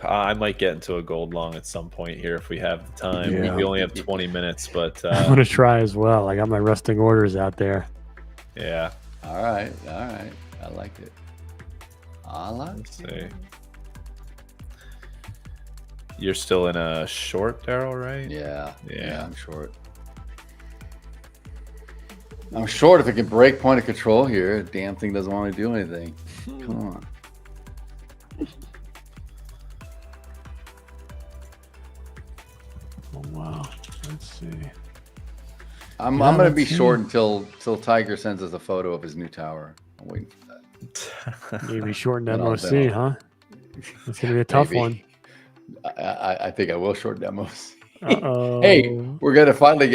I might get into a gold long at some point here if we have the time. Yeah. We only have 20 minutes, but I'm gonna try as well. I got my resting orders out there. Yeah. All right. I like it. Let's see. You're still in a short, Daryl, right? Yeah, I'm short. I'm short if it can break point of control here. Damn thing doesn't want to do anything. Come on. Oh, wow. Let's see. I'm Yeah, gonna be let's see. short until Tiger sends us a photo of his new tower. I'm waiting for that. Maybe shorten Then I'll- MOC, then I'll- huh? It's going to be a tough Maybe. one. I think I will shorten demos. Uh-oh. Hey, we're gonna finally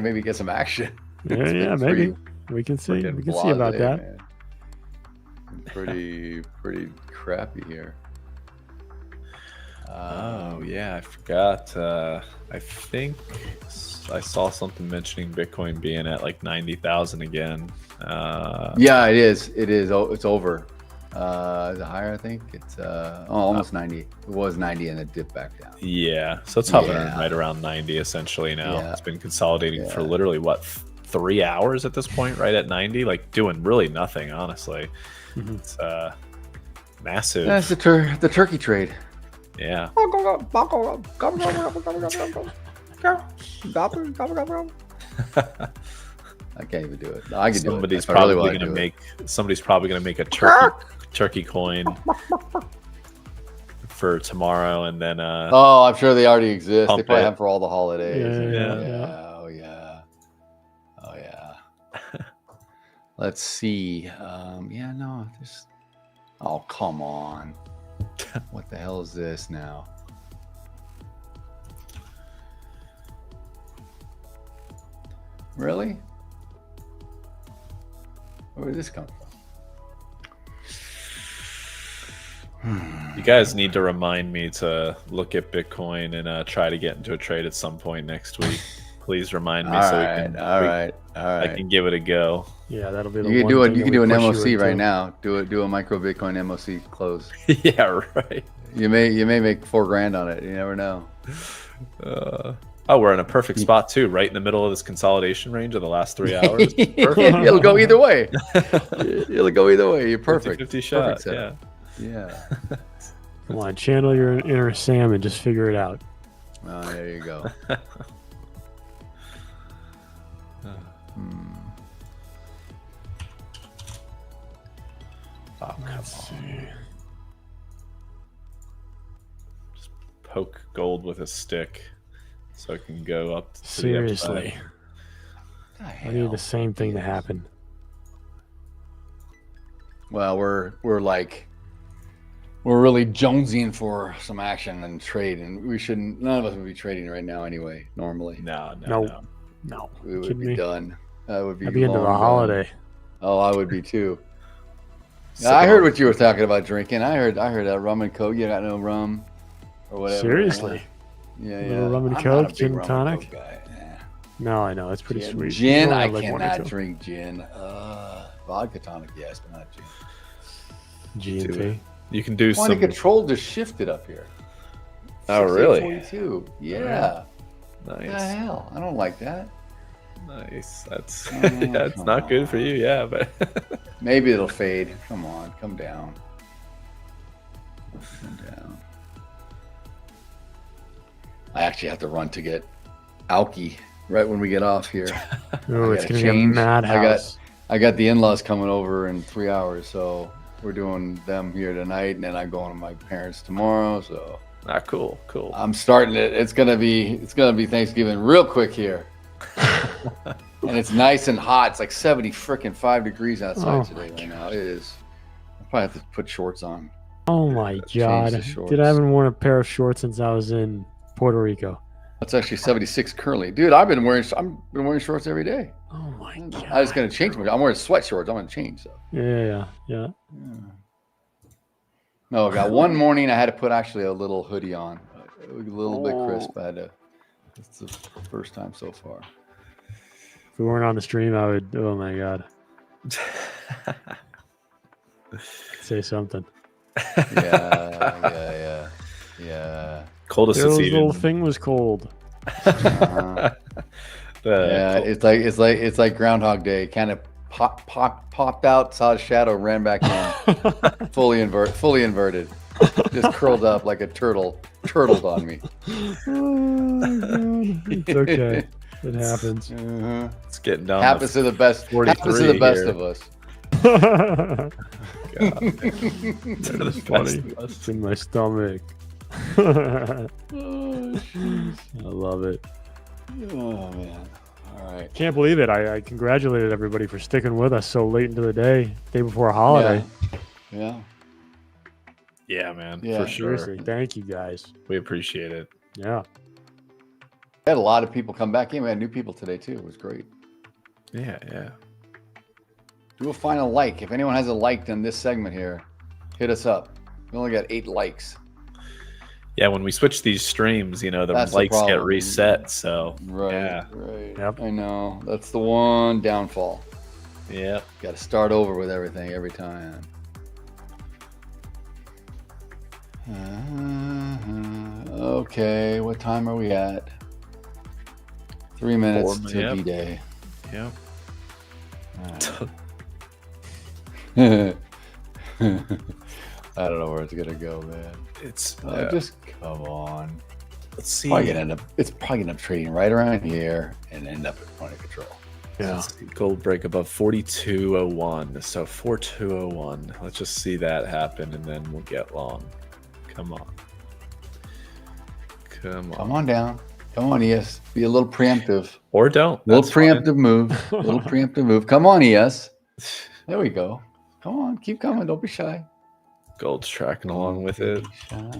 maybe get some action. Yeah, It's yeah, been maybe. pretty We can see. freaking We can see about blasé, that. man. Pretty crappy here. Oh yeah, I forgot. I think I saw something mentioning Bitcoin being at like 90,000 again. Yeah, it is. It is. Oh, it's over. Is it higher? I think it's almost 90. It was 90 and it dipped back down. Yeah, so it's hovering Yeah. right around 90 essentially now. Yeah. It's been consolidating for Yeah. literally what 3 hours at this point, right at 90, like doing really nothing. Honestly, Mhm. it's massive. That's the turkey trade. Yeah. I can't even do it. I can do it. Somebody's If I really probably wanna gonna do it. make a turkey coin for tomorrow, and then Oh, I'm sure they already exist. They Pump probably it. have for all the holidays. Yeah. Oh yeah. Oh yeah. Let's see. Yeah, no, there's. Oh come on. What the hell is this now? Really? Where did this come from? you guys need to remind me to look at Bitcoin and try to get into a trade at some point next week. Please remind me All so right, all right. I can give it a go. Yeah, that'll be the You can one do it. thing You that can we do an push you MOC right into. now. Do a micro Bitcoin MOC close. Yeah, right. You may make $4,000 on it. You never know. Oh, we're in a perfect spot too, right in the middle of this consolidation range of the last 3 hours. Perfect. It'll go either way. It'll go either way. You're perfect. 50 shot. Perfect setup. Yeah. Yeah. Come on, channel your inner Sam and just figure it out. Oh, there you go. Hmm. Oh, come Let's on. see. Poke gold with a stick so it can go up to Seriously, What the I need hell? the same thing to happen. Well, we're really jonesing for some action and trade, and we shouldn't. None of us would be trading right now anyway. Normally, No. No, we would kidding be me? done. That would be. I'd be into long the gone. holiday. Oh, I would be too. So- I heard what you were talking about drinking. I heard that rum and coke. You got no rum or whatever. Seriously? Yeah, Little yeah. rum and I'm Coke, not a big gin rum and tonic? Coke guy. Yeah. No, I know it's pretty Yeah, sweet. Gin, You I only like one or cannot two. drink gin. Vodka tonic, yes, but not gin. GNT. You can do Point some. of control just shifted up here. Oh, really? 68.42. Yeah. What the Nice. hell? I don't like that. Nice. That's Oh, yeah, it's come not good for on. you, yeah, but Maybe it'll fade. Come on, come down. Come down. I actually have to run to get Alki right when we get off here. Oh, I it's gotta gonna be a change. madhouse. I got the in-laws coming over in 3 hours, so we're doing them here tonight, and then I'm going to my parents tomorrow. So cool. I'm starting it. It's gonna be Thanksgiving real quick here, and it's nice and hot. It's like 5 degrees outside Oh today my right now. It is. I'll probably have to put shorts on. Oh my Change god! the Dude, shorts. I haven't worn a pair of shorts since I was in Puerto Rico. It's actually 76 currently, dude. I've been wearing shorts every day. Oh my god! I was gonna change my. I'm wearing sweat shorts. I'm gonna change. So. Yeah. No, I got one morning I had to put actually a little hoodie on, a little bit crisp. I had to. It's the first time so far. If we weren't on the stream, I would. Oh my god! Say something. Yeah. Coldest This it's little even. thing was cold. Uh-huh. Yeah, it's like Groundhog Day. Kind of popped out, saw a shadow, ran back in, fully inverted, just curled up like a turtled on me. Oh my god! It's okay. It happens. It's getting down. Happens to the best. Happens to the 43 best here. of us. God. To the Funny. best of us. It's in my stomach. I love it. Oh man! All right. Can't believe it. I congratulated everybody for sticking with us so late into the day before a holiday. Yeah. Yeah, man. Yeah. For sure. Seriously, thank you guys. We appreciate it. Yeah. We had a lot of people come back in. We had new people today too. It was great. Yeah, yeah. Do a final like. If anyone has a like on this segment here, hit us up. We only got 8 likes. Yeah, when we switch these streams, the That's the likes get problem. reset. So Right. yeah, Right. Yep. I know. That's the one downfall. yeah. Got to start over with everything every time. Okay, what time are we at? 3 minutes 4 to yep. B-Day. Yeah. I don't know where it's gonna go, man. It's Just come on. let's see. It's probably gonna end up trading right around here and end up at point of control. Yeah. Let's see, gold break above 42.01. So 42.01. Let's just see that happen, and then we'll get long. Come on. Come on. Come on down. Come on, ES. Be a little preemptive. Or don't. Little That's fine. preemptive move. Little preemptive move. Come on, ES. There we go. Come on, keep coming. Don't be shy. Gold's tracking along with it. Don't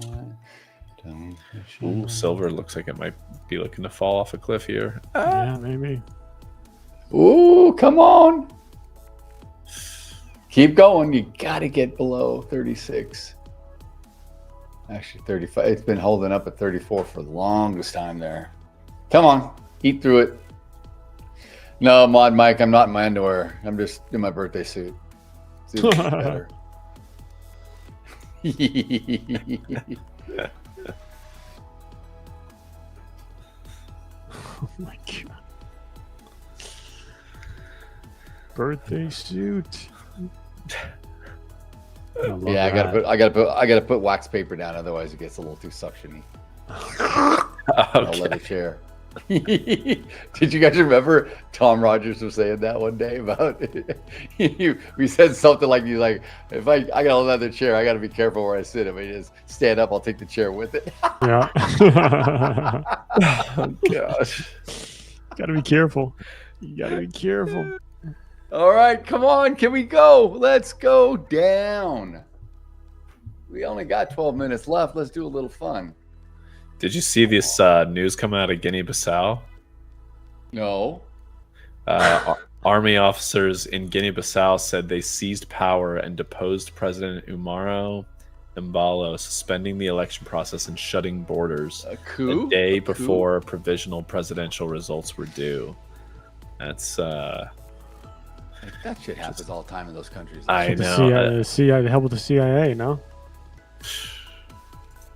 be shy. Ooh, silver looks like it might be looking to fall off a cliff here. Yeah, maybe. Ooh, come on. Keep going. You got to get below 36. Actually, 35. It's been holding up at 34 for the longest time there. Come on. Eat through it. No, Mod Mike, I'm not in my underwear. I'm just in my birthday suit. See if it's better. Oh my god. Birthday suit. Yeah, I gotta put wax paper down, otherwise it gets a little too suctiony. I'll let the chair. Did you guys remember Tom Rogers was saying that one day about we said something like if I got a leather chair, I gotta be careful where I sit. If I just stand up, I'll take the chair with it. Yeah. Oh, gosh. Gotta be careful. You gotta be careful. All right, come on, can we go? Let's go down. We only got 12 minutes left. Let's do a little fun. Did you see this news coming out of Guinea-Bissau? No. Army officers in Guinea-Bissau said they seized power and deposed President Umaro Embalo, suspending the election process and shutting borders A coup? a day before provisional presidential results were due. That's That shit happens all the time in those countries. I The know. CIA, help with the CIA, no?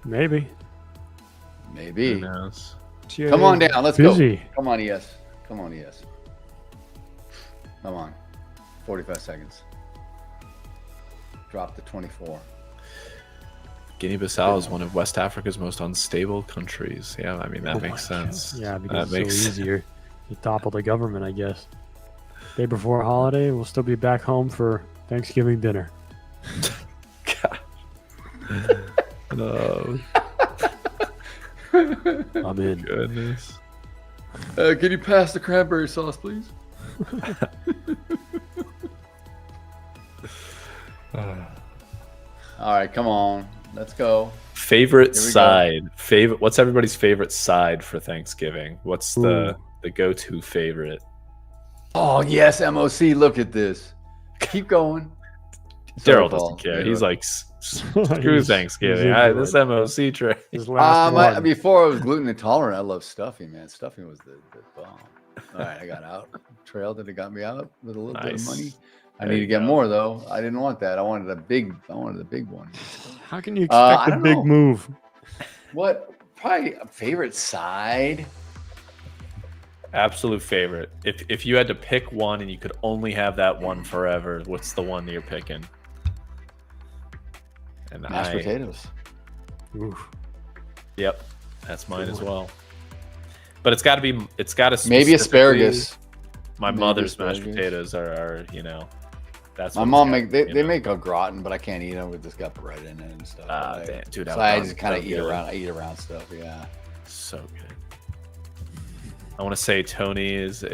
Maybe. Maybe. Who knows? CIA Come on down. Let's busy. go. Come on, ES. Come on, ES. Come on. 45 seconds. Drop to 24. Guinea-Bissau is one of West Africa's most unstable countries. Yeah, I mean, that Oh makes my God. sense. Yeah, because That it's so easier to topple the government, I guess. Day before holiday, we'll still be back home for Thanksgiving dinner. God. No, I'm in. goodness. Can you pass the cranberry sauce, please? All right, come on. Let's go. Favorite Here we go. side. What's everybody's favorite side for Thanksgiving? What's the go-to favorite? Oh, yes, MOC. Look at this. Keep going. Daryl Paul. doesn't care. Yeah. He's like, screw He's Thanksgiving. into This it. MOC trade. His last one. Before I was gluten intolerant, I love stuffing, man. Stuffing was the bomb. All right, I got out. Trailed it. It got me out with a little bit of Nice. money. I There need you to get go. more though. I didn't want that. I wanted the big one. How can you I expect a don't big know. move? What? Probably a favorite side. Absolute favorite. If you had to pick one and you could only have that one forever, what's the one that you're picking? And Mashed potatoes. Oof. Yep, that's mine as well. But it's got to be. It's got to Maybe asparagus. My Maybe mother's mashed asparagus. potatoes are That's My what it's mom got, they make a gratin, but I can't eat them. It's just got bread in it and stuff. Ah, damn, dude. So I just kind of eat around. I eat around stuff. Yeah. So good. I want to say Tony is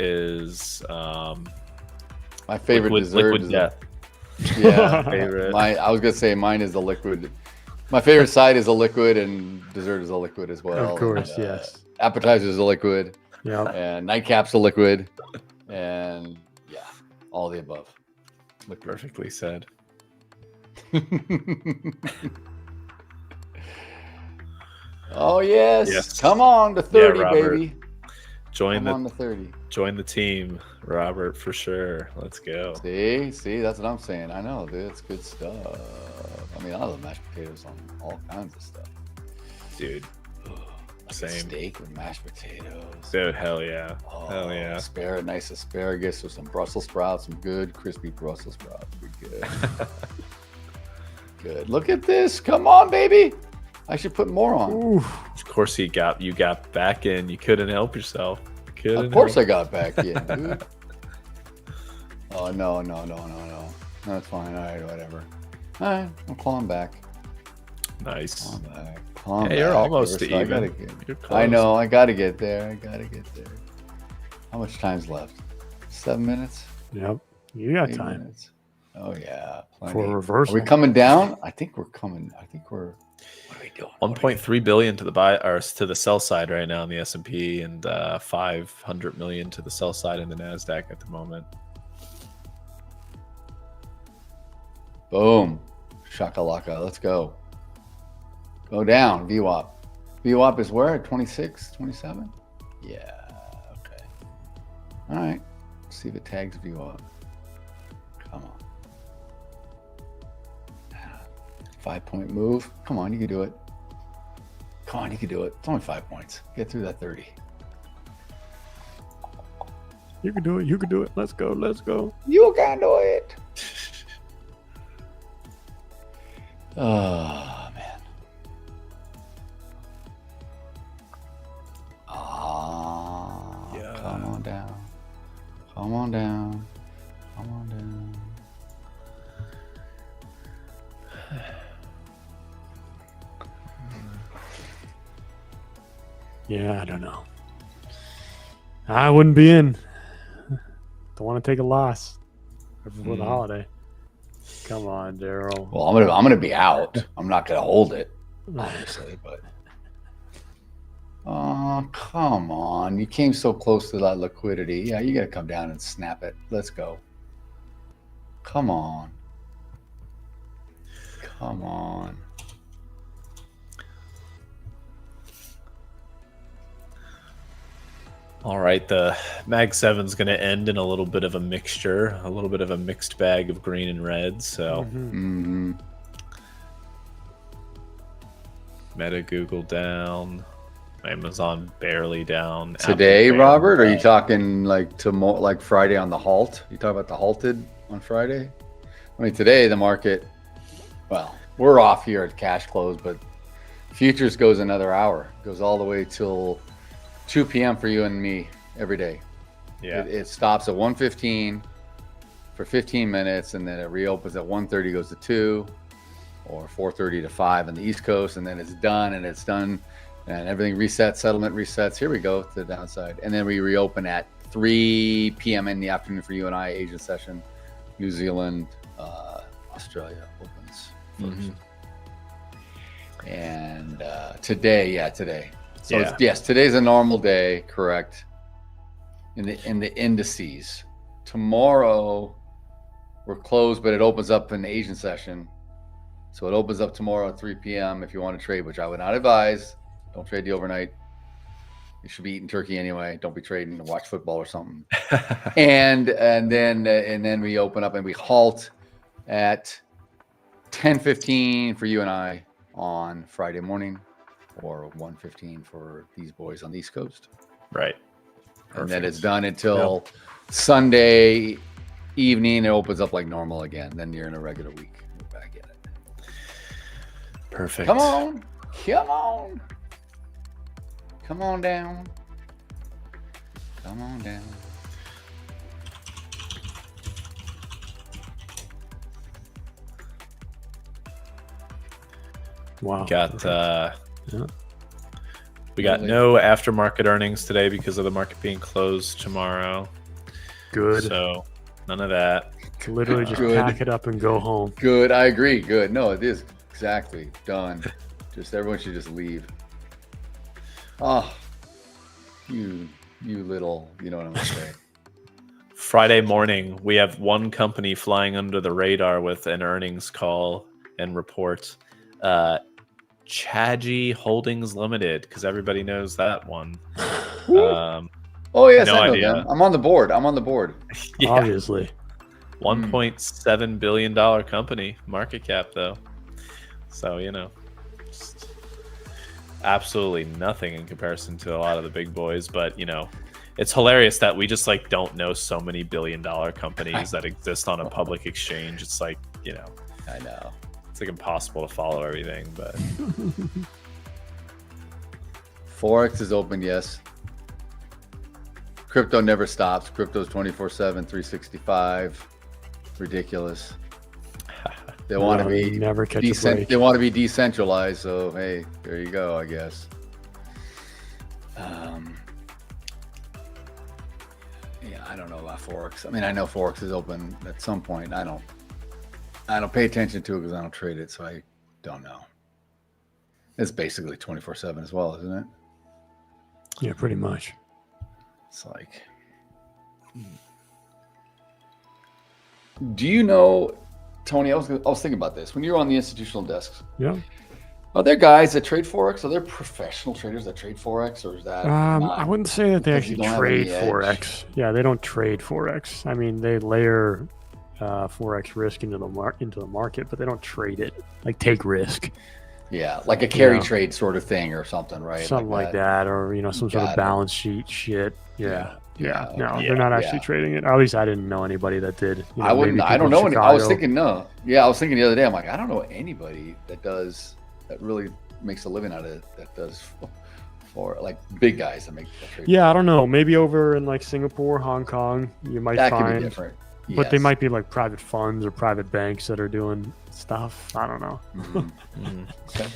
my favorite dessert liquid is death. Yeah. Favorite. I was gonna say mine is the liquid. My favorite side is a liquid, and dessert is a liquid as well. Of course, and, yes. Appetizer is a liquid, Yeah. and nightcap's a liquid, and yeah, all the above. Liquid. Perfectly said. Oh yes. Yes. Come on to 30, Robert. baby. Join Come on to 30. Join the team, Robert, for sure. Let's go. See, that's what I'm saying. I know, dude. It's good stuff. I mean, I love mashed potatoes on all kinds of stuff. Dude. Like a Same. steak with mashed potatoes. Dude, hell yeah. Oh, Hell yeah. Nice asparagus with some Brussels sprouts, some good crispy Brussels sprouts. Be good. Good. Look at this. Come on, baby. I should put more on. Ooh. Of course you got back in. You couldn't help yourself. Of course I got back in, dude. Oh, no. That's fine. All right, whatever. All right, I'm clawing back. Nice. Clawing back. Hey, you're almost So to even. You're close. I know. I got to get there. How much time's left? 7 minutes? Yep. You got 8 time minutes. Oh, yeah. Plenty. for a Are reversal. we coming down? I think we're coming. What are we doing? 1.3 billion to the buy or to the sell side right now in the S&P, and 500 million to the sell side in the Nasdaq at the moment. Boom. Shakalaka. Let's go. Go down. VWAP. VWAP is where? 26, 27? Yeah. Okay. All right. Let's see if it tags VWAP. Come on. 5-point move. Come on, you can do it. Come on, you can do it. It's only 5 points. Get through that 30. You can do it. You can do it. Let's go. Let's go. You can do it. Oh, man. Yeah. Come on down. Come on down. Come on down. Yeah, I don't know. I wouldn't be in. Don't want to take a loss before the holiday. Come on, Daryl. Well, I'm gonna be out. I'm not gonna hold it, obviously, but oh, come on. You came so close to that liquidity. Yeah, you gotta come down and snap it. Let's go. Come on. Come on. All right, the Mag 7's going to end in a little bit of a mixture, a little bit of a mixed bag of green and red. So Meta, Google down, Amazon barely down. Today, Apple Robert, barely are you talking like tomorrow, like Friday on the halt? You talking about the halted on Friday? I mean, today the market, well, we're off here at cash close, but futures goes another hour, goes all the way till 2 p.m. for you and me every day. Yeah. It stops at 1:15 for 15 minutes, and then it reopens at 1:30, goes to 2, or 4:30 to 5 on the East Coast, and then it's done, and everything resets, settlement resets. Here we go to the downside. And then we reopen at 3 p.m. in the afternoon for you and I, Asian session. New Zealand, Australia opens first. And today. So Yeah. yes, today's a normal day, correct? In the indices. Tomorrow we're closed, but it opens up in the Asian session. So it opens up tomorrow at 3 p.m. if you want to trade, which I would not advise. Don't trade the overnight. You should be eating turkey anyway. Don't be trading to watch football or something. and then we open up and we halt at 10:15 for you and I on Friday morning, or 1:15 for these boys on the East Coast. Right. And then it's done until Sunday evening. It opens up like normal again. Then you're in a regular week. You're back in it. Perfect. Come on. Come on. Come on down. Come on down. Wow. We got no aftermarket earnings today because of the market being closed tomorrow. Good. So none of that. Literally just Good. pack it up and go home. Good. I agree. Good. No, it is exactly done. Just everyone should just leave. Oh, you little, you know what I'm gonna say. Friday morning, we have one company flying under the radar with an earnings call and report. Chaji Holdings Limited, because everybody knows that one. Oh yes, no I know idea. them. I'm on the board. Yeah. Obviously. $1.7 billion company market cap, though. So, just absolutely nothing in comparison to a lot of the big boys. But, it's hilarious that we just don't know so many billion-dollar companies that exist on a public exchange. It's I know. It's impossible to follow everything, but Forex is open, yes. Crypto never stops. Crypto's 24/7, 365. Ridiculous. They want to be never catch a break. They want to be decentralized. So hey, there you go. I guess. Yeah, I don't know about Forex. I mean, I know Forex is open at some point. I don't pay attention to it because I don't trade it, so I don't know. It's basically 24/7 as well, isn't it? Yeah, pretty much. It's like, do you know, Tony? I was thinking about this when you're on the institutional desks. Yeah. Are there guys that trade Forex? Are there professional traders that trade Forex, or is that? I wouldn't say that they because you actually don't have trade any edge? Forex. Yeah, they don't trade Forex. I mean, they layer Forex risk into the market, but they don't trade it. Like take risk. Yeah, like a carry Yeah. trade sort of thing or something, right? Something like that, or some sort Got of it. balance sheet shit. Yeah. No, okay. they're not actually Yeah. trading it. At least I didn't know anybody that did. I wouldn't. maybe I don't people know in any. I was Chicago. thinking no. Yeah, I was thinking the other day. I'm like, I don't know anybody that really makes a living out of it. That does for like big guys that make that trade. Yeah, I don't know. Maybe over in like Singapore, Hong Kong, you might that could find. be different. But they Yes. might be like private funds or private banks that are doing stuff. I don't know. Mhm. Okay.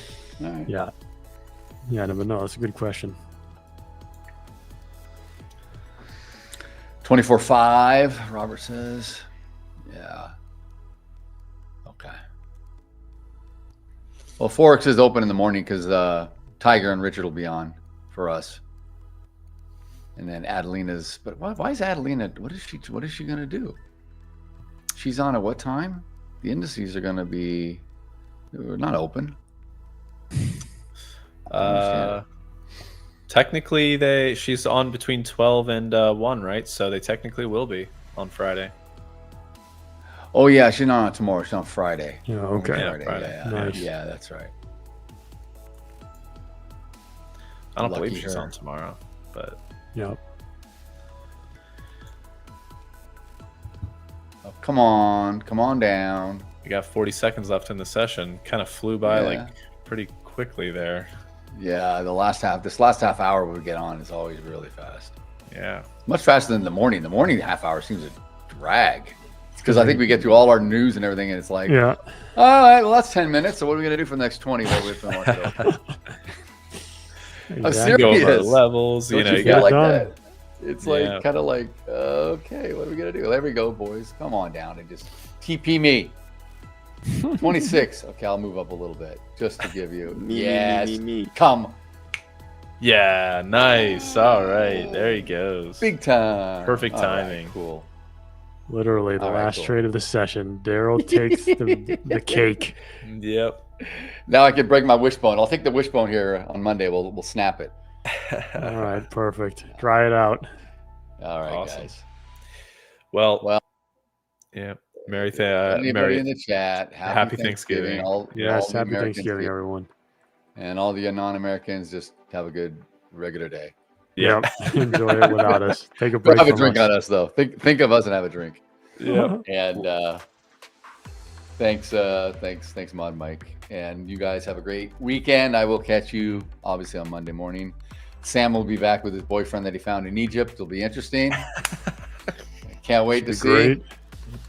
All right. Yeah. Yeah, no, but no, that's a good question. 24/5. Robert says. Yeah. Okay. Well, Forex is open in the morning because Tiger and Richard will be on for us. And then Adelina's. But why is Adelina? What is she gonna do? She's on at what time? The indices are gonna be. They're not open. Technically, she's on between 12 and 1, right? So they technically will be on Friday. Oh yeah, she's not on tomorrow. She's on Friday. Yeah, okay. Yeah, Friday. Friday. Yeah, Nice. yeah, that's right. I don't Lucky believe she's her. on tomorrow, but Yeah. Oh, come on down. we got 40 seconds left in the session. Kind of flew by Yeah. pretty quickly there. Yeah, this last half hour we get on is always really fast. Yeah. Much faster than the morning. The morning half hour seems to drag. Because I think we get through all our news and everything, and it's like, Yeah. all right, well that's 10 minutes. So what are we gonna do for the next 20 while we're doing our show? I'm Exactly. Go over serious. levels. Don't You know, you you feel got like done. that? It's like Yeah. kind of like, okay, what are we gonna do? There we go, boys. Come on down and just TP me. 26. Okay, I'll move up a little bit just to give you. Yes. Come. Yeah, nice. All right, there he goes. Big time. Perfect All right, timing. cool. Literally the All right, last cool. trade of the session. Daryl takes the cake. Yep. Now I can break my wishbone. I'll take the wishbone here on Monday. We'll snap it. All right, perfect. Try it out. All right, Awesome. guys. Well, yeah. Anybody in the chat? Happy Thanksgiving. All Yes, the happy Americans Thanksgiving, here. everyone. And all the non-Americans, just have a good regular day. Yeah. Yep. Enjoy it without us. Take a break Have a from drink us. on us, though. Think of us and have a drink. Yeah. And thanks, Mod Mike. And you guys have a great weekend. I will catch you obviously on Monday morning. Sam will be back with his boyfriend that he found in Egypt. It'll be interesting. Can't wait to see. Great.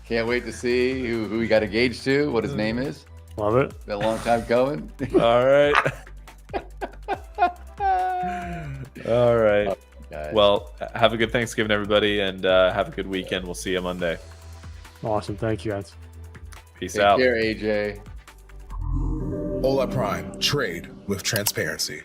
Can't wait to see who he got engaged to, what his name is. Love it. Been a long time coming. All right. All right. Okay. Well, have a good Thanksgiving, everybody, and have a good weekend. We'll see you Monday. Awesome. Thank you, guys. Peace Take out. care, AJ. Ola Prime, trade with transparency.